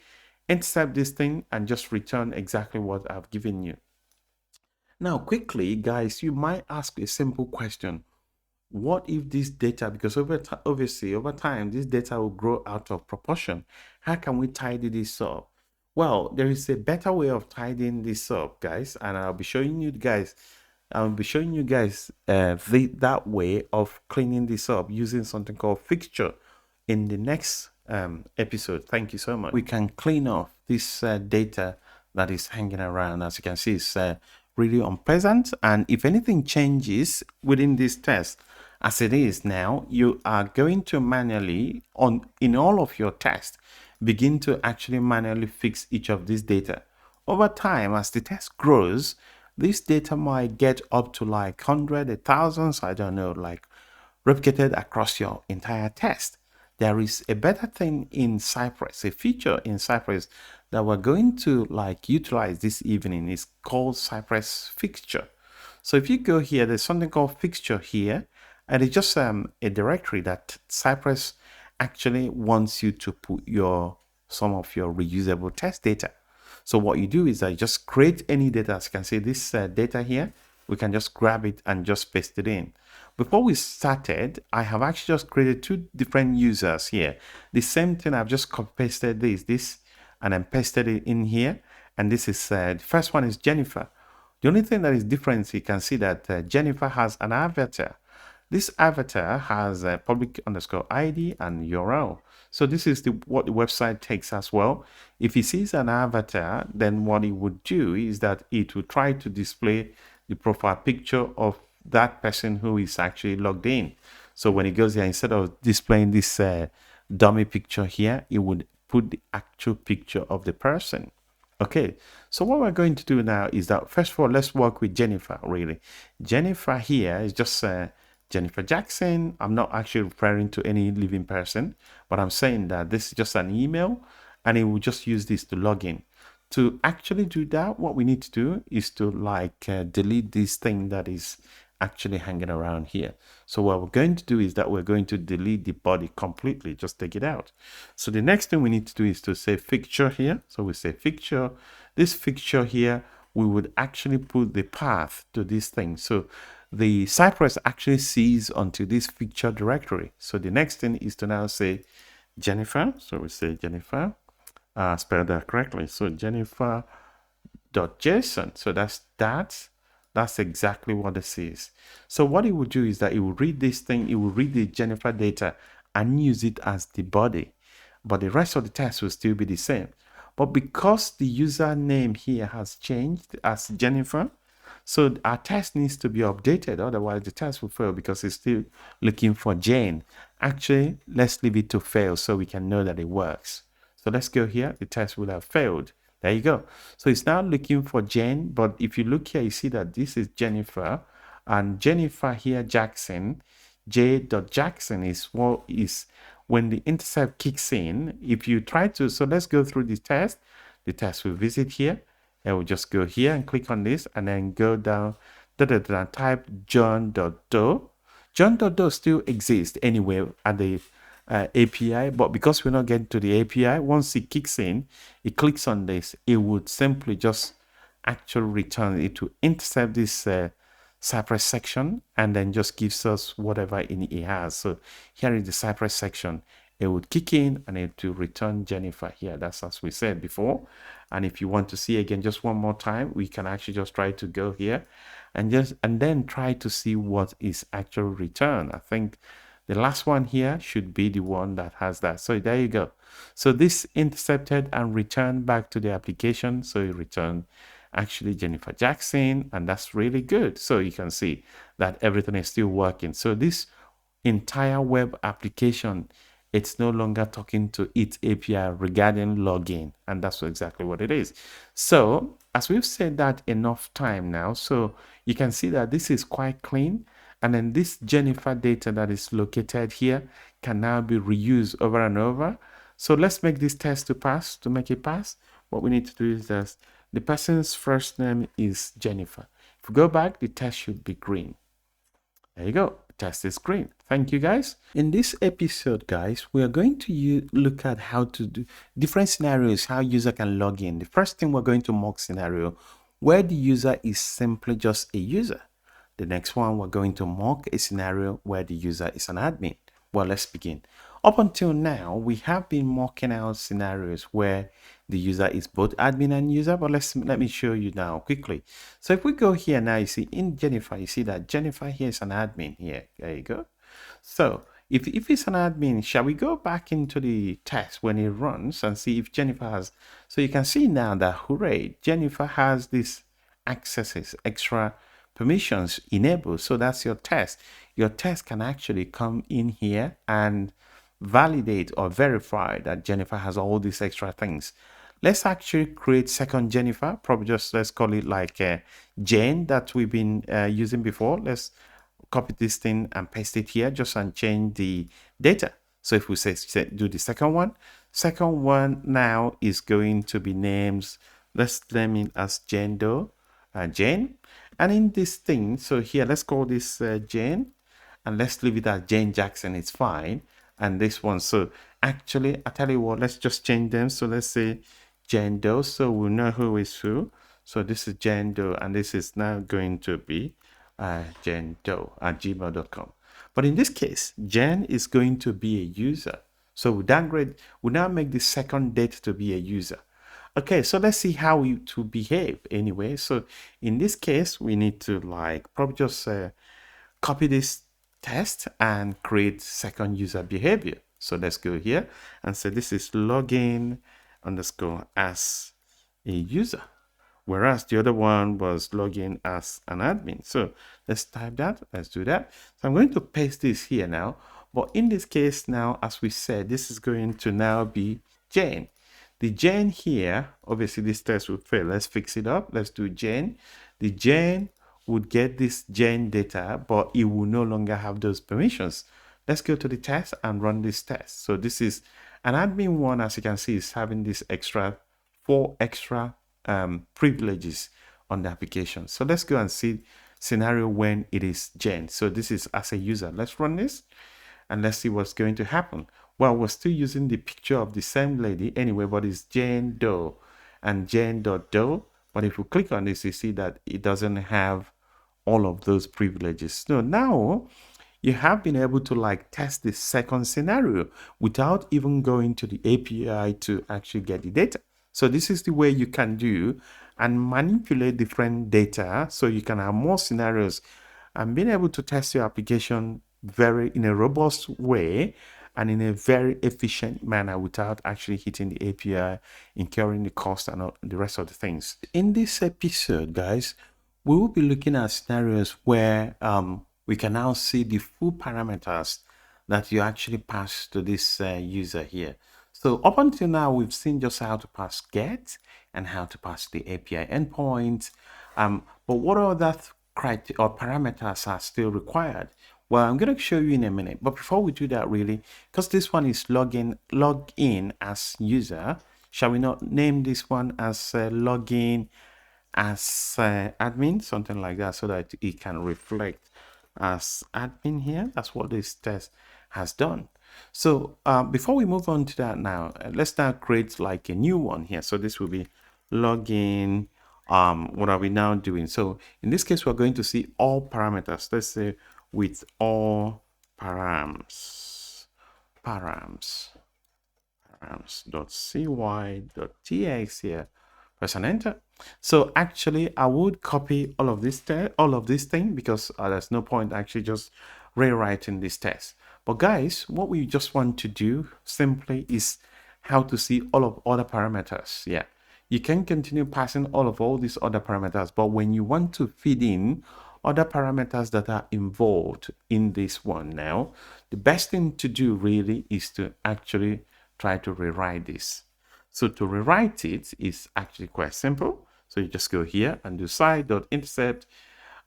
intercept this thing and just return exactly what I've given you. Now, quickly, guys, you might ask a simple question. What if this data, because obviously over time, this data will grow out of proportion. How can we tidy this up? Well, there is a better way of tidying this up, guys, and I'll be showing you guys that way of cleaning this up using something called fixture in the next episode. Thank you so much. We can clean off this data that is hanging around. As you can see, it's really unpleasant, and if anything changes within this test as it is now, you are going to manually in all of your tests begin to actually manually fix each of these data. Over time, as the test grows, this data might get up to like 100, thousands, I don't know, like replicated across your entire test. There is a better thing in Cypress, a feature in Cypress that we're going to like utilize this evening. Is called Cypress fixture. So if you go here, there's something called fixture here, and it's just a directory that Cypress actually wants you to put some of your reusable test data. So what you do is I just create any data. As you can see, this data here, we can just grab it and just paste it in. Before we started, I have actually just created two different users here. The same thing, I've just copy pasted this, and then pasted it in here. And this is, the first one is Jennifer. The only thing that is different, you can see that Jennifer has an avatar. This avatar has a public_ID and URL. So this is what the website takes as well. If he sees an avatar, then what he would do is that it will try to display the profile picture of that person who is actually logged in. So when he goes there, instead of displaying this dummy picture here, it would put the actual picture of the person. Okay, so what we're going to do now is that, first of all, let's work with Jennifer, really. Jennifer here is just Jennifer Jackson. I'm not actually referring to any living person, but I'm saying that this is just an email, and it will just use this to log in. To actually do that, what we need to do is to like delete this thing that is actually hanging around here. So what we're going to do is that we're going to delete the body completely, just take it out. So the next thing we need to do is to say fixture here. So we say fixture. This fixture here, we would actually put the path to this thing. So the Cypress actually sees onto this fixture directory. So the next thing is to now say Jennifer. So we say Jennifer, spell that correctly. So Jennifer.json. So that's exactly what this is. So what it will do is that it will read this thing, it will read the Jennifer data and use it as the body. But the rest of the test will still be the same. But because the username here has changed as Jennifer, so our test needs to be updated. Otherwise, the test will fail because it's still looking for Jane. Actually, let's leave it to fail so we can know that it works. So let's go here. The test will have failed. There you go. So it's now looking for Jane. But if you look here, you see that this is Jennifer. And Jennifer here, Jackson, J.Jackson is what is when the intercept kicks in. If you try to, so let's go through the test will visit here. And we'll just go here and click on this and then go down, type John.doe. John.doe still exists anyway at the API, but because we're not getting to the API, once it kicks in, it clicks on this, it would simply just actually return it to intercept this Cypress section and then just gives us whatever in it has. So here is the Cypress section. It would kick in and it will return Jennifer here. That's as we said before. And if you want to see again just one more time, we can actually just try to go here and then try to see what is actually returned. I think the last one here should be the one that has that. So there you go. So this intercepted and returned back to the application. So it returned actually Jennifer Jackson, and that's really good. So you can see that everything is still working. So this entire web application, it's no longer talking to its API regarding login, and that's exactly what it is. So as we've said that enough time now, so you can see that this is quite clean, and then this Jennifer data that is located here can now be reused over and over. So let's make this test to pass. To make it pass, what we need to do is that the person's first name is Jennifer. If we go back, the test should be green. There you go. Test is green. Thank you, guys. In this episode, guys, we are going to look at how to do different scenarios, how user can log in. The first thing, we're going to mock scenario where the user is simply just a user. The next one, we're going to mock a scenario where the user is an admin. Well, let's begin. Up until now, we have been mocking out scenarios where the user is both admin and user, but let me show you now quickly. So if we go here now, you see in Jennifer, you see that Jennifer here is an admin here. There you go. So if it's an admin, shall we go back into the test when it runs and see if Jennifer has, so you can see now that, hooray, Jennifer has these accesses, extra permissions enabled. So that's your test. Your test can actually come in here and validate or verify that Jennifer has all these extra things. Let's actually create second Jennifer, probably just let's call it like Jane that we've been using before. Let's copy this thing and paste it here just and change the data. So if we say do the second one now is going to be names. Let's name it as Jane Doe, Jane. And in this thing, so here let's call this Jane, and let's leave it as Jane Jackson. It's fine. And this one, so actually I tell you what, let's just change them. So let's say Jane Doe, so we'll know who is who. So this is Jane Doe, and this is now going to be Jane Doe at gmail.com. But in this case, Jen is going to be a user. So we now make the second date to be a user. Okay, so let's see how we to behave anyway. So in this case, we need to like probably just copy this test and create second user behavior. So let's go here and say this is login underscore as a user, whereas the other one was login as an admin. So let's type that. Let's do that. So I'm going to paste this here now. But in this case now, as we said, this is going to now be Jane. The Jane here, obviously this test will fail. Let's fix it up. Let's do Jane. The Jane would get this Jane data, but it will no longer have those permissions. Let's go to the test and run this test. So this is an admin one, as you can see, is having this four extra privileges on the application. So let's go and see scenario when it is Jane. So this is as a user. Let's run this and let's see what's going to happen. Well, we're still using the picture of the same lady anyway, but it's Jane Doe and Jane.Doe. But if we click on this, you see that it doesn't have all of those privileges. So now you have been able to like test the second scenario without even going to the API to actually get the data. So this is the way you can do and manipulate different data so you can have more scenarios and being able to test your application in a robust way and in a very efficient manner without actually hitting the API, incurring the cost and all the rest of the things. In this episode, guys, we will be looking at scenarios where we can now see the full parameters that you actually pass to this user here. So up until now, we've seen just how to pass get and how to pass the API endpoint. But what other criteria or parameters are still required? Well, I'm going to show you in a minute. But before we do that, really, because this one is log in as user, shall we not name this one as login as admin, something like that, so that it can reflect as admin here? That's what this test has done. So before we move on to that now, let's now create like a new one here. So this will be login. What are we now doing? So in this case, we're going to see all parameters. Let's say with all params .cy.tx here. Press and enter. So actually, I would copy all of this thing because there's no point actually just rewriting this test. But guys, what we just want to do simply is how to see all of other parameters. Yeah, you can continue passing all these other parameters, but when you want to feed in other parameters that are involved in this one now, the best thing to do really is to actually try to rewrite this. So to rewrite it is actually quite simple. So you just go here and do cy.intercept,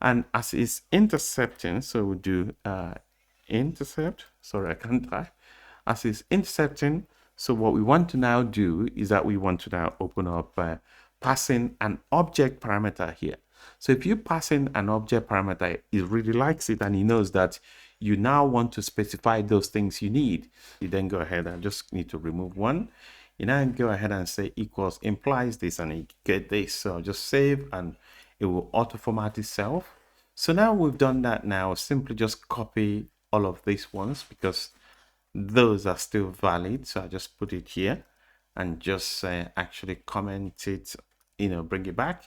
and as it's intercepting, so we'll do intercept. Sorry, I can't type. As it's intercepting, so what we want to now do is that we want to now open up passing an object parameter here. So if you pass in an object parameter, it really likes it and he knows that you now want to specify those things you need. You then go ahead and just need to remove one. You now go ahead and say equals implies this and you get this. So just save and it will auto format itself. So now we've done that. Now simply just copy all of these ones because those are still valid. So I just put it here and just actually comment it, bring it back.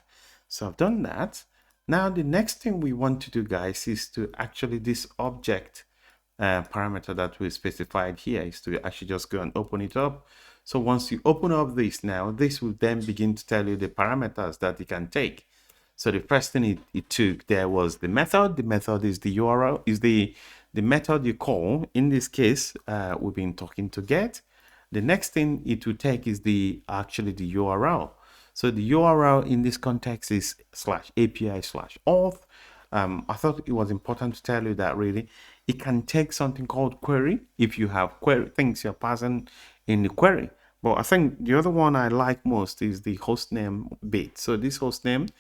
So I've done that. Now the next thing we want to do, guys, is to actually this object parameter that we specified here is to actually just go and open it up. So once you open up this now, this will then begin to tell you the parameters that it can take. So the first thing it took there was the method. The method is the URL, is the method you call. In this case, we've been talking to get. The next thing it will take is actually the URL. So the URL in this context is /API/auth. I thought it was important to tell you that really it can take something called query if you have query things you're passing in the query. But I think the other one I like most is the hostname bit. So this hostname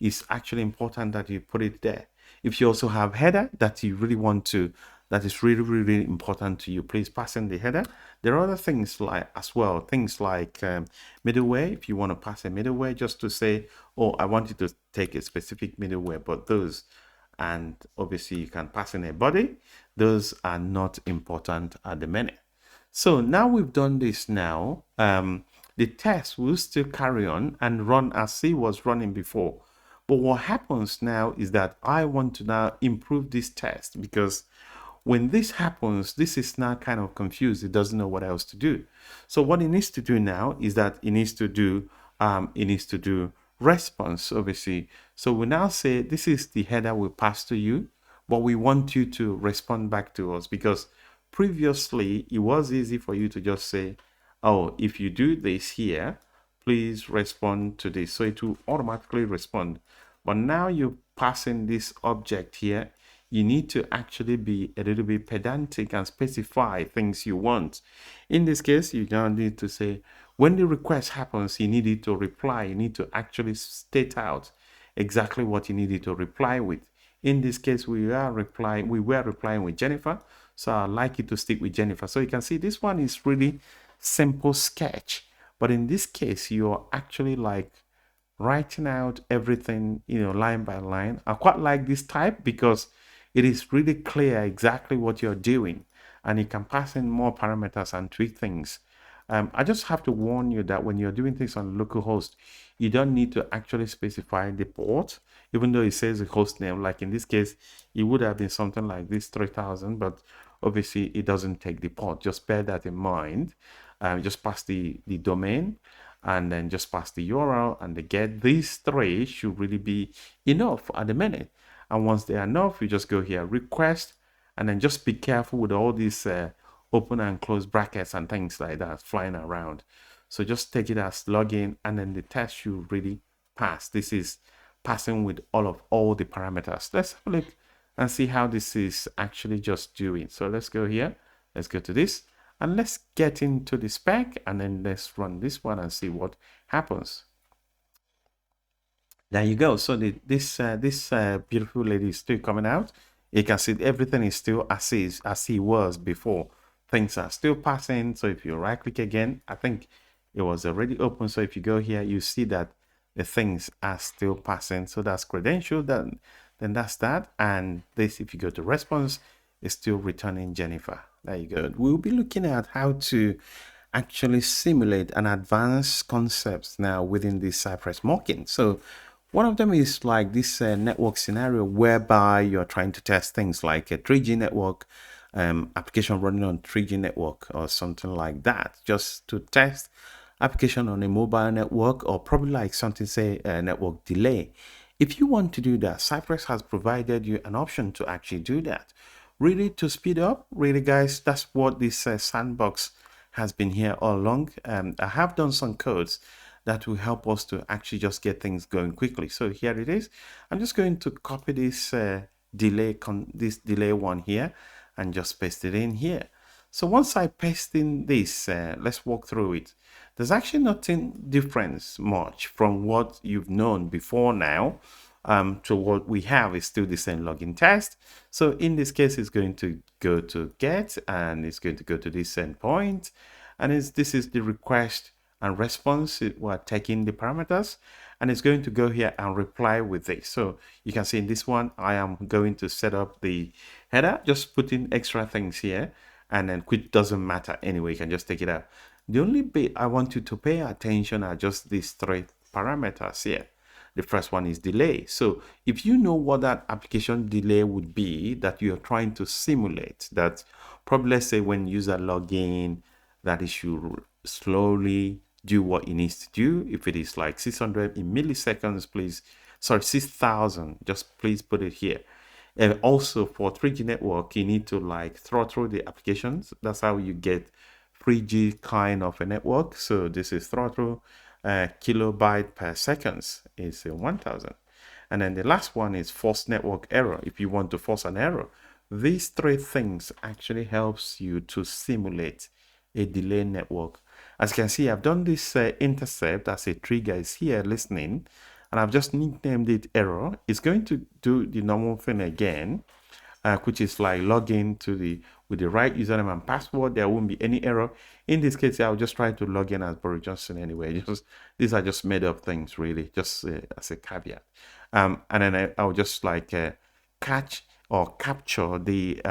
is actually important that you put it there. If you also have header that you really want to, that is really, really important to you, please pass in the header. There are other things like things like middleware. If you want to pass a middleware, just to say, oh, I want you to take a specific middleware, but those, and obviously you can pass in a body. Those are not important at the minute. So now we've done this now, the test will still carry on and run as it was running before. But what happens now is that I want to now improve this test because when this happens, this is now kind of confused. It doesn't know what else to do. So what it needs to do now is that it needs to do response, obviously. So we now say this is the header we pass to you, but we want you to respond back to us because previously it was easy for you to just say, oh, if you do this here, please respond to this. So it will automatically respond. But now you're passing this object here, you need to actually be a little bit pedantic and specify things you want. In this case, you now need to say, when the request happens, you need it to reply. You need to actually state out exactly what you need it to reply with. In this case, we were replying with Jennifer. So I'd like you to stick with Jennifer. So you can see this one is really simple sketch. But in this case, you're actually like writing out everything, line by line. I quite like this type because it is really clear exactly what you're doing, and you can pass in more parameters and tweak things. I just have to warn you that when you're doing things on localhost, you don't need to actually specify the port, even though it says the host name. Like in this case, it would have been something like this 3000, but obviously it doesn't take the port. Just bear that in mind. Just pass the domain, and then just pass the URL and the get. These three should really be enough at the minute. And once they are enough, you just go here, request, and then just be careful with all these open and close brackets and things like that flying around. So just take it as login, and then the test should really pass. This is passing with all the parameters. Let's have a look and see how this is actually just doing. So let's go here. Let's go to this. And let's get into the spec, and then let's run this one and see what happens. There you go. So this beautiful lady is still coming out. You can see everything is still as it was before. Things are still passing. So if you right click again, I think it was already open. So if you go here, you see that the things are still passing. So that's credential. Then that's that. And this, if you go to response, is still returning Jennifer. There you go. We'll be looking at how to actually simulate an advanced concepts now within this Cypress mocking. So one of them is like this network scenario whereby you're trying to test things like a 3G network, application running on 3G network or something like that, just to test application on a mobile network, or probably like something, say a network delay. If you want to do that, Cypress has provided you an option to actually do that. Really, to speed up, really guys, that's what this sandbox has been here all along. I have done some codes that will help us to actually just get things going quickly. So here it is. I'm just going to copy this delay one here and just paste it in here. So once I paste in this, let's walk through it. There's actually nothing different much from what you've known before now. To what we have is still the same login test. So in this case, it's going to go to get, and it's going to go to this endpoint, and this is the request and response. We're taking the parameters, and it's going to go here and reply with this. So you can see in this one, I am going to set up the header, just put in extra things here, and then quit doesn't matter anyway. You can just take it out. The only bit I want you to pay attention are just these three parameters here. The first one is delay. So if you know what that application delay would be that you're trying to simulate, that probably, let's say when user log in, that it should slowly do what it needs to do. If it is like 600 in milliseconds, please, sorry, 6,000, just please put it here. And also for 3G network, you need to like throttle the applications. That's how you get 3G kind of a network. So this is throttle. Kilobyte per seconds is 1000. And then the last one is force network error. If you want to force an error, these three things actually helps you to simulate a delay network. As you can see, I've done this intercept as a trigger is here listening, and I've just nicknamed it error. It's going to do the normal thing again, which is like log in to with the right username and password. There won't be any error. In this case, I'll just try to log in as Boris Johnson anyway. These are just made up things, really, just as a caveat. And then I'll just like catch or capture the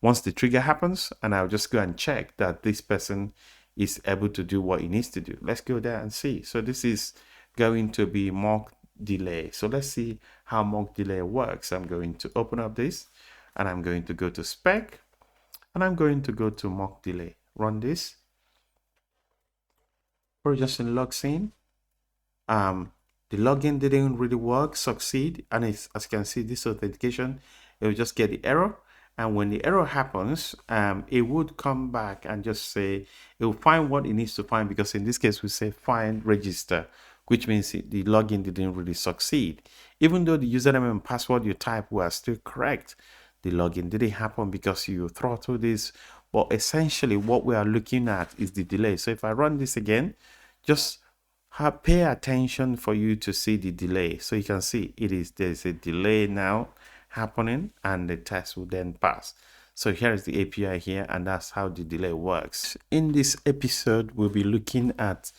once the trigger happens, and I'll just go and check that this person is able to do what he needs to do. Let's go there and see. So this is going to be mock delay. So let's see how mock delay works. I'm going to open up this, and I'm going to go to spec, and I'm going to go to mock delay. Run this. Just logs in. The login didn't really work, succeed, and as you can see, this authentication, it will just get the error. And when the error happens, it would come back and just say, it will find what it needs to find, because in this case, we say find register, which means the login didn't really succeed. Even though the username and password you type were still correct, the login didn't happen because you throttled this. But essentially, what we are looking at is the delay. So if I run this again, just pay attention for you to see the delay. So you can see there's a delay now, happening and the test will then pass. So here is the API here, and that's how the delay works. In this episode, we'll be looking at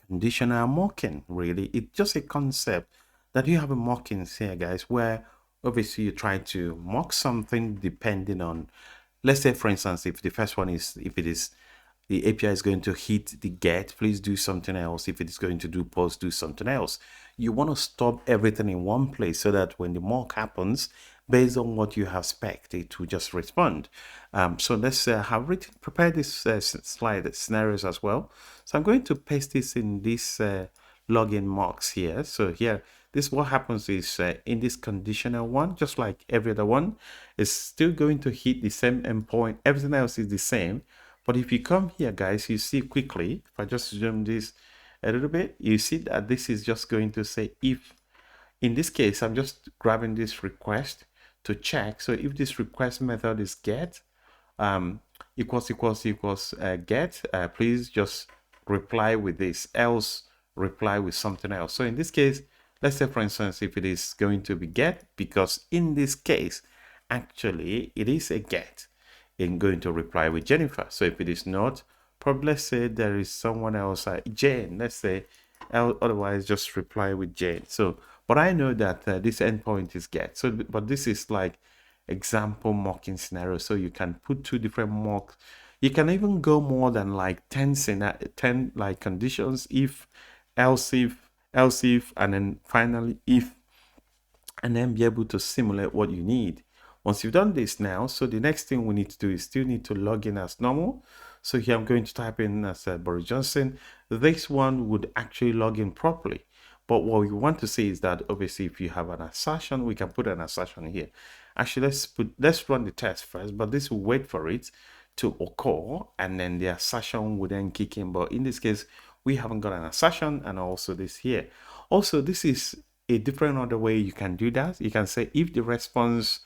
conditional mocking. Really, it's just a concept that you have a mocking here, guys, where obviously you try to mock something depending on, let's say for instance, if the first one is, if it is the API is going to hit the get, please do something else. If it is going to do post, do something else. You want to stop everything in one place so that when the mock happens, based on what you have spec'd, it will just respond. So let's have written, prepare this slide scenarios as well. So I'm going to paste this in this login mocks here. So here, this what happens is in this conditional one, just like every other one, is still going to hit the same endpoint. Everything else is the same. But if you come here, guys, you see quickly, if I just zoom this a little bit, you see that this is just going to say if, in this case, I'm just grabbing this request to check. So if this request method is get, equals get, please just reply with this, else reply with something else. So in this case, let's say for instance, if it is going to be get, because in this case, actually it is a get, in going to reply with Jennifer. So if it is not, probably let's say there is someone else, Jane, let's say, otherwise just reply with Jane. So, but I know that this endpoint is get. So, but this is like example mocking scenario. So you can put two different mocks. You can even go more than like 10 like conditions, if, else if, and then finally if, and then be able to simulate what you need. Once you've done this now, so the next thing we need to do is still need to log in as normal. So here I'm going to type in as Boris Johnson. This one would actually log in properly. But what we want to see is that obviously if you have an assertion, we can put an assertion here. Actually, let's run the test first, but this will wait for it to occur, and then the assertion will then kick in. But in this case, we haven't got an assertion, and also this here. Also, this is a different other way you can do that. You can say if the response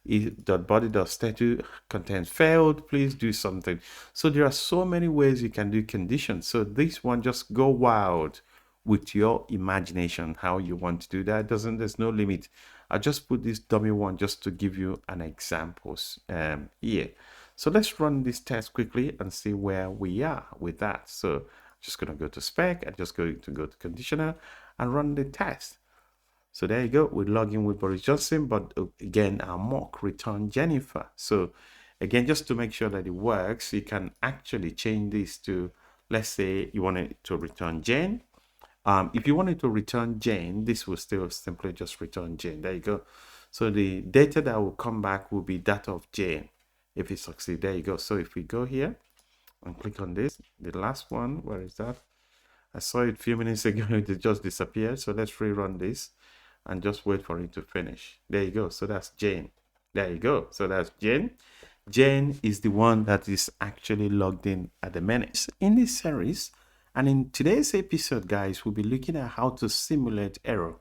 body.status content failed, please do something. So there are so many ways you can do conditions. So this one, just go wild with your imagination how you want to do that. There's no limit. I just put this dummy one just to give you an example here. So let's run this test quickly and see where we are with that. So I'm just going to go to spec and just going to go to conditional and run the test. So there you go, we log in with Boris Johnson, but again, our mock return Jennifer. So again, just to make sure that it works, you can actually change this to, let's say you want it to return Jane. If you wanted to return Jane, this will still simply just return Jane. There you go. So the data that will come back will be that of Jane if it succeeds. There you go. So if we go here and click on this, the last one, where is that? I saw it a few minutes ago, it just disappeared. So let's rerun this and just wait for it to finish. There you go. So that's Jane. There you go. So that's Jane. Jane is the one that is actually logged in at the minute. In this series, and in today's episode, guys, we'll be looking at how to simulate error.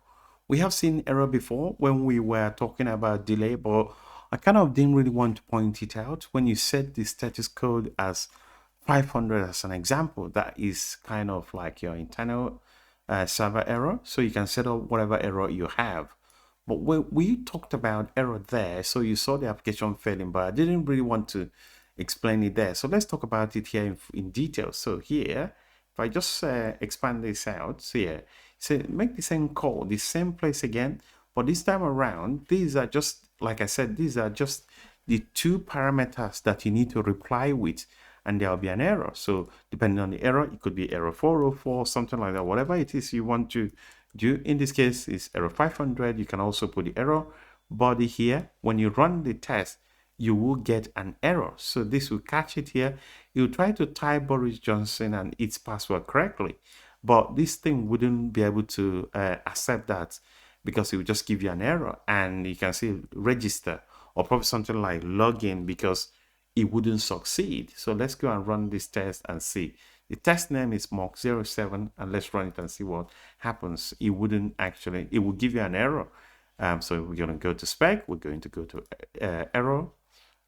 We have seen error before when we were talking about delay, but I kind of didn't really want to point it out. When you set the status code as 500 as an example, that is kind of like your internal server error. So you can set up whatever error you have. But we talked about error there, so you saw the application failing, but I didn't really want to explain it there. So let's talk about it here in detail. So here, if I just expand this out, so here, so make the same call, the same place again, but this time around, these are just, like I said, these are just the two parameters that you need to reply with, and there will be an error. So depending on the error, it could be error 404, something like that, whatever it is you want to do. In this case, it's error 500. You can also put the error body here. When you run the test, you will get an error. So this will catch it here. It will try to type Boris Johnson and its password correctly, but this thing wouldn't be able to accept that because it will just give you an error, and you can see register or probably something like login because it wouldn't succeed. So let's go and run this test and see. The test name is mock07, and let's run it and see what happens. It wouldn't actually, it will give you an error. So we're going to go to spec, we're going to go to error,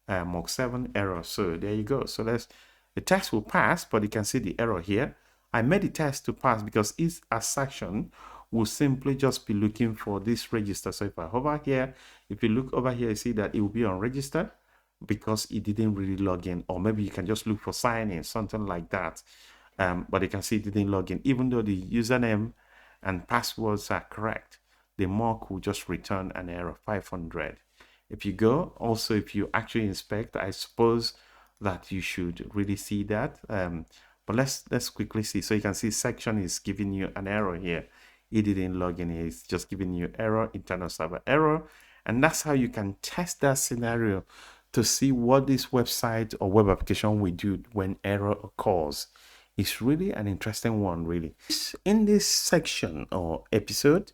mock7 error. So there you go. So the test will pass, but you can see the error here. I made the test to pass because its assertion will simply just be looking for this register. So if I hover here, if you look over here, you see that it will be unregistered because it didn't really log in. Or maybe you can just look for sign in, something like that. But you can see it didn't log in, even though the username and passwords are correct. The mock will just return an error 500. If you go, also if you actually inspect, I suppose that you should really see that. But let's quickly see. So you can see section is giving you an error here. It didn't log in. It's just giving you error, internal server error. And that's how you can test that scenario to see what this website or web application will do when error occurs. It's really an interesting one, really. In this section or episode,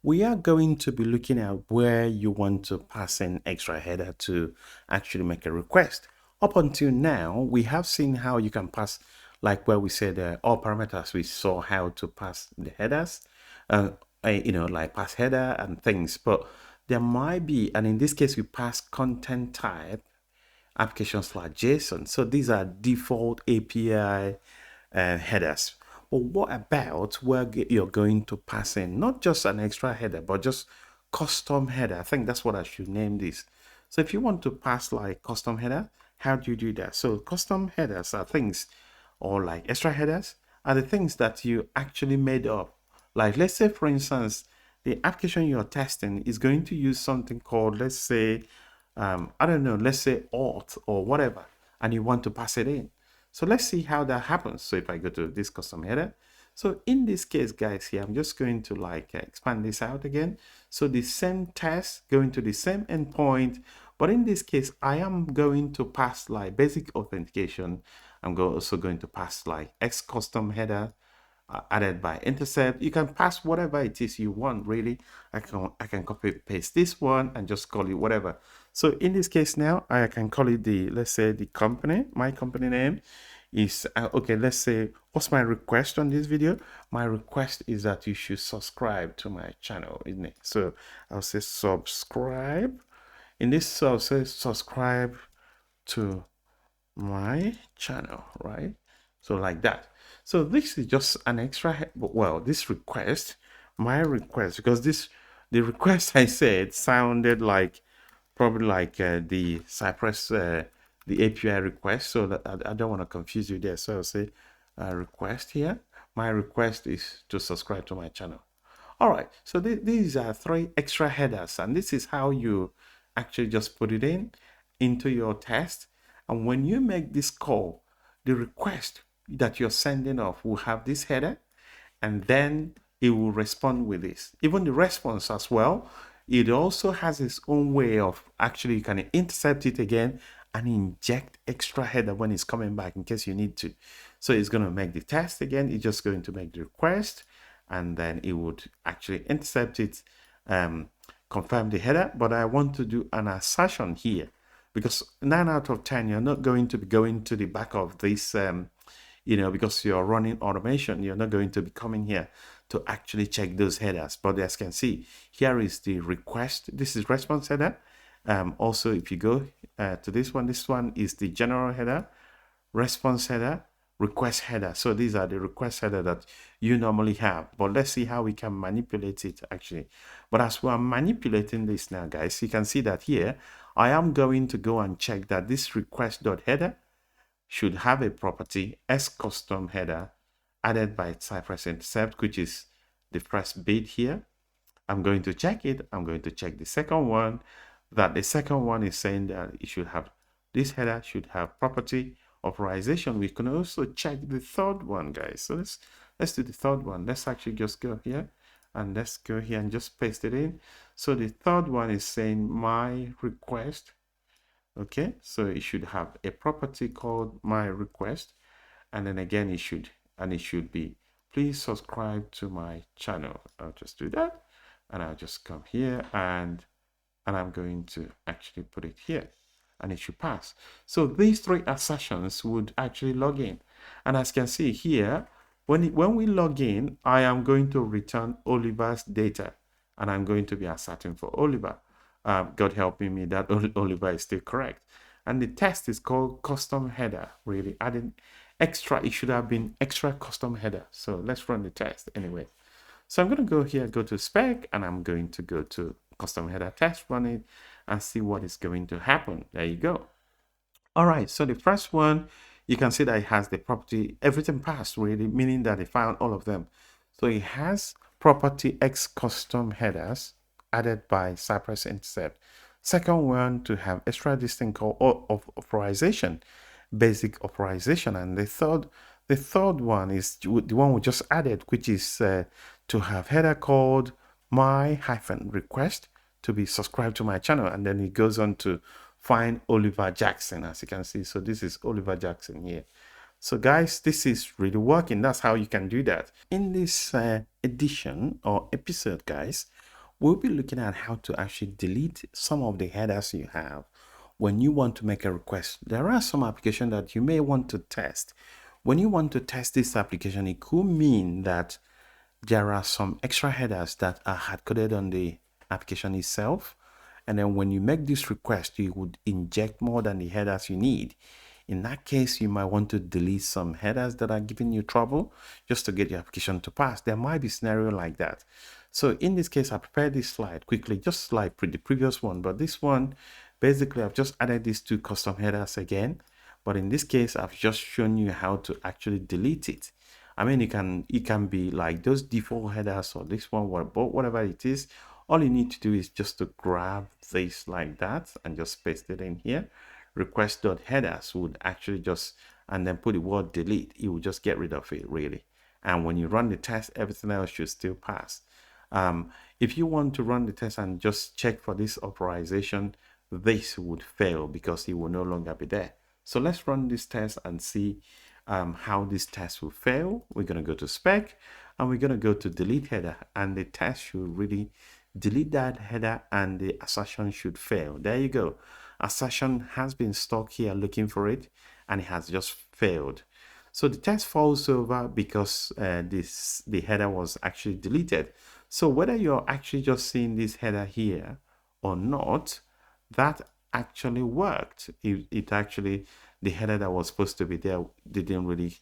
we are going to be looking at where you want to pass in extra header to actually make a request. Up until now, we have seen how you can pass, like where we said all parameters, we saw how to pass the headers, like pass header and things, but there might be, and in this case, we pass content type application/JSON. So these are default API headers. But what about where you're going to pass in not just an extra header, but just custom header? I think that's what I should name this. So if you want to pass like custom header, how do you do that? So custom headers are things, or like extra headers are the things that you actually made up. Like let's say, for instance, the application you're testing is going to use something called, let's say, I don't know, let's say alt or whatever, and you want to pass it in. So let's see how that happens. So if I go to this custom header, so in this case, guys, here, I'm just going to expand this out again. So the same test going to the same endpoint, but in this case, I am going to pass like basic authentication. I'm also going to pass like X custom header added by intercept. You can pass whatever it is you want, really. I can copy paste this one and just call it whatever. So in this case now, I can call it let's say the company, my company name is, okay, let's say, what's my request on this video? My request is that you should subscribe to my channel, isn't it? So I'll say subscribe. In this, I'll say subscribe to my channel, right? So like that. So this is just an extra, well, this request, my request, because the request I said sounded like probably like the Cypress, the API request. So that I don't want to confuse you there. So I'll say request here. My request is to subscribe to my channel. All right. So these are 3 extra headers, and this is how you actually just put it into your test. And when you make this call, the request that you're sending off will have this header, and then it will respond with this. Even the response as well, it also has its own way of actually, you can intercept it again and inject extra header when it's coming back in case you need to. So it's going to make the test again. It's just going to make the request, and then it would actually intercept it, confirm the header. But I want to do an assertion here, because 9 out of 10, you're not going to be going to the back of this, because you're running automation, you're not going to be coming here to actually check those headers. But as you can see, here is the request. This is response header. Also, if you go to this one is the general header, response header, request header. So these are the request header that you normally have. But let's see how we can manipulate it actually. But as we're manipulating this now, guys, you can see that here, I am going to go and check that this request.header should have a property as custom header added by Cypress intercept, which is the first bit here. I'm going to check it. I'm going to check the second one, that the second one is saying that it should have, this header should have property authorization. We can also check the third one, guys. So let's do the third one. Let's actually just go here, and let's go here and just paste it in. So the third one is saying my request. Okay, so it should have a property called my request, and then again it should be please subscribe to my channel. I'll just do that, and I'll just come here and I'm going to actually put it here, and it should pass. So these 3 assertions would actually log in, and as you can see here, when we log in, I am going to return Oliver's data, and I'm going to be asserting for Oliver. God helping me that Oliver is still correct. And the test is called custom header, really adding extra. It should have been extra custom header. So let's run the test anyway. So I'm going to go here, go to spec, and I'm going to go to custom header test, run it, and see what is going to happen. There you go. All right, so the first one, you can see that it has the property, everything passed really, meaning that it found all of them. So it has property X custom headers added by Cypress intercept. Second one, to have extra this thing called authorization, basic authorization. And the third one is the one we just added, which is to have header called my-request to be subscribed to my channel. And then it goes on to find Oliver Jackson, as you can see. So this is Oliver Jackson here. So guys, this is really working. That's how you can do that. In this edition or episode, guys, we'll be looking at how to actually delete some of the headers you have when you want to make a request. There are some applications that you may want to test. When you want to test this application, it could mean that there are some extra headers that are hard-coded on the application itself. And then when you make this request, you would inject more than the headers you need. In that case, you might want to delete some headers that are giving you trouble just to get your application to pass. There might be a scenario like that. So in this case, I prepared this slide quickly, just like the previous one. But this one, basically, I've just added these two custom headers again. But in this case, I've just shown you how to actually delete it. I mean, it can be like those default headers or this one, whatever it is. All you need to do is just to grab this like that and just paste it in here. Request.headers would actually just, and then put the word delete. It will just get rid of it really. And when you run the test, everything else should still pass. If you want to run the test and just check for this authorization, this would fail because it will no longer be there. So let's run this test and see how this test will fail. We're going to go to spec and we're going to go to delete header, and the test should really delete that header and the assertion should fail. There you go. Assertion has been stuck here looking for it and it has just failed. So the test falls over because the header was actually deleted. So whether you're actually just seeing this header here or not, that actually worked. It actually, the header that was supposed to be there didn't really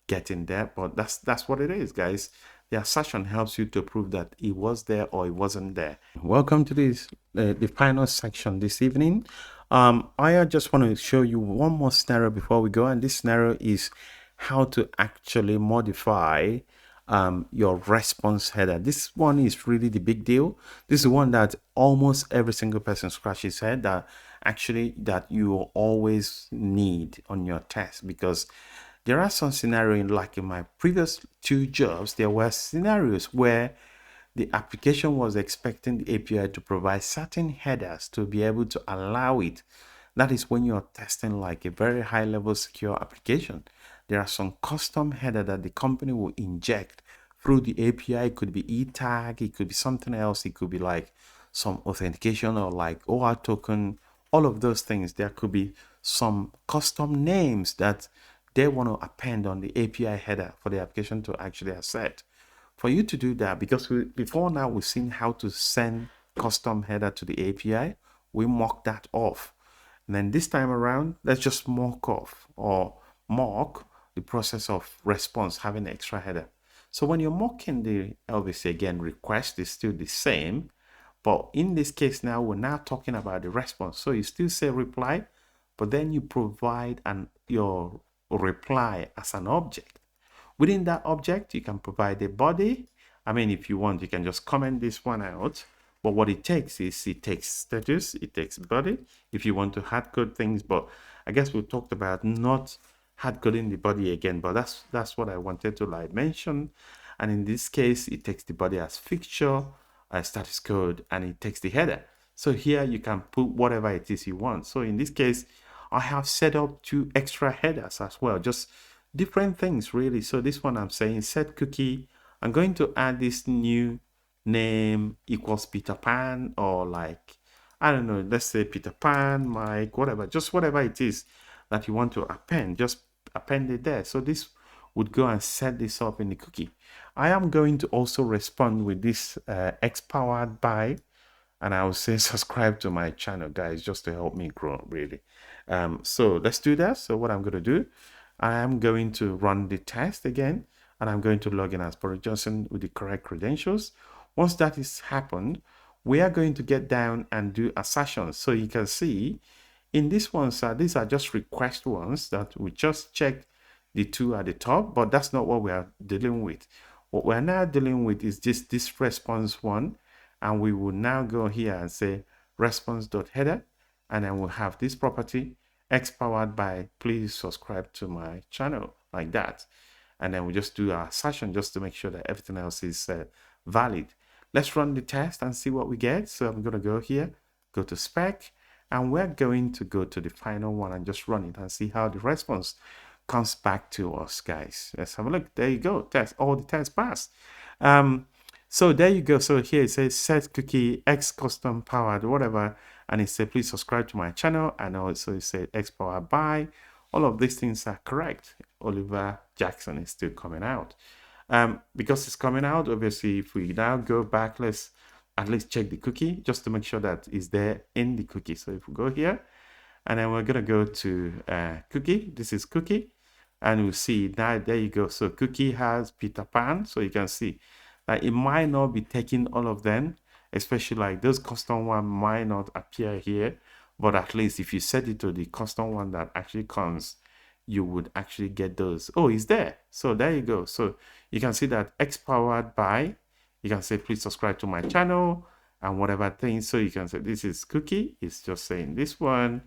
get in there, but that's what it is, guys. The assertion helps you to prove that it was there or it wasn't there. Welcome to this the final section this evening. I just want to show you one more scenario before we go, and this scenario is how to actually modify your response header. This one is really the big deal. This is one that almost every single person scratches head that you always need on your test, because there are some scenarios, like in my previous two jobs, there were scenarios where the application was expecting the API to provide certain headers to be able to allow it. That is when you're testing like a very high level secure application. There are some custom header that the company will inject through the API. It could be e-tag, it could be something else, it could be like some authentication or like OR token, all of those things. There could be some custom names that they want to append on the API header for the application to actually accept. For you to do that, because before now we've seen how to send custom header to the API, we mock that off. And then this time around, let's just mock off or mock the process of response having extra header. So when you're mocking the, obviously again, request is still the same, but in this case now, we're now talking about the response. So you still say reply, but then you provide your reply as an object. Within that object, you can provide a body. I mean, if you want, you can just comment this one out. But what it takes is, it takes status, it takes body, if you want to hard code things. But I guess we talked about not hard coding the body again, but that's what I wanted to like mention. And in this case, it takes the body as fixture, status code, and it takes the header. So here you can put whatever it is you want. So in this case, I have set up 2 extra headers as well, just different things really. So this one I'm saying set cookie. I'm going to add this new name equals Peter Pan, or like, I don't know, let's say Peter Pan, Mike, whatever, just whatever it is that you want to append, just append it there. So this would go and set this up in the cookie. I am going to also respond with this X powered by, and I will say subscribe to my channel, guys, just to help me grow really. So let's do that. So what I'm going to do, I am going to run the test again, and I'm going to log in as Boris Johnson with the correct credentials. Once that is happened, we are going to get down and do assertions. So you can see in this one, these are just request ones that we just check the two at the top, but that's not what we are dealing with. What we're now dealing with is just this response one, and we will now go here and say response.header, and then we'll have this property X powered by please subscribe to my channel, like that. And then we just do our assertion just to make sure that everything else is valid. Let's run the test and see what we get. So I'm going to go here, go to spec, and we're going to go to the final one and just run it and see how the response comes back to us, guys. Let's have a look. There you go. Test, all the tests passed. So there you go. So here it says set cookie X custom powered, whatever. And it said, please subscribe to my channel. And also it said X powered by. All of these things are correct. Oliver Jackson is still coming out. Because it's coming out, obviously, if we now go back, let's at least check the cookie just to make sure that it's there in the cookie. So if we go here, and then we're going to go to cookie. This is cookie. And we'll see now, there you go. So cookie has Peter Pan. So you can see that it might not be taking all of them, especially like those custom one might not appear here. But at least if you set it to the custom one that actually comes, you would actually get those. Oh, it's there. So there you go. So you can see that X powered by, you can say, please subscribe to my channel and whatever thing. So you can say, this is cookie. It's just saying this one.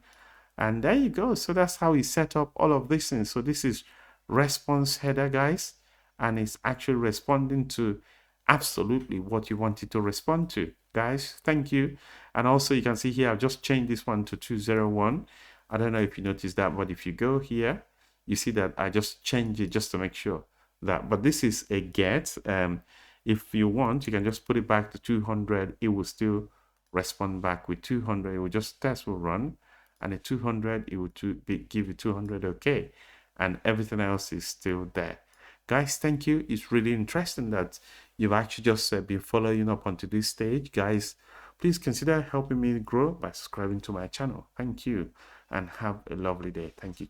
And there you go. So that's how we set up all of these things. So this is response header, guys. And it's actually responding to absolutely what you want it to respond to, guys. Thank you. And also you can see here, I've just changed this one to 201. I don't know if you noticed that, but if you go here, you see that I just changed it just to make sure that, but this is a get. If you want, you can just put it back to 200. It will still respond back with 200. It will just test will run, and at 200, it will give you 200 okay. And everything else is still there. Guys, thank you. It's really interesting that you've actually just been following up onto this stage. Guys, please consider helping me grow by subscribing to my channel. Thank you, and have a lovely day. Thank you.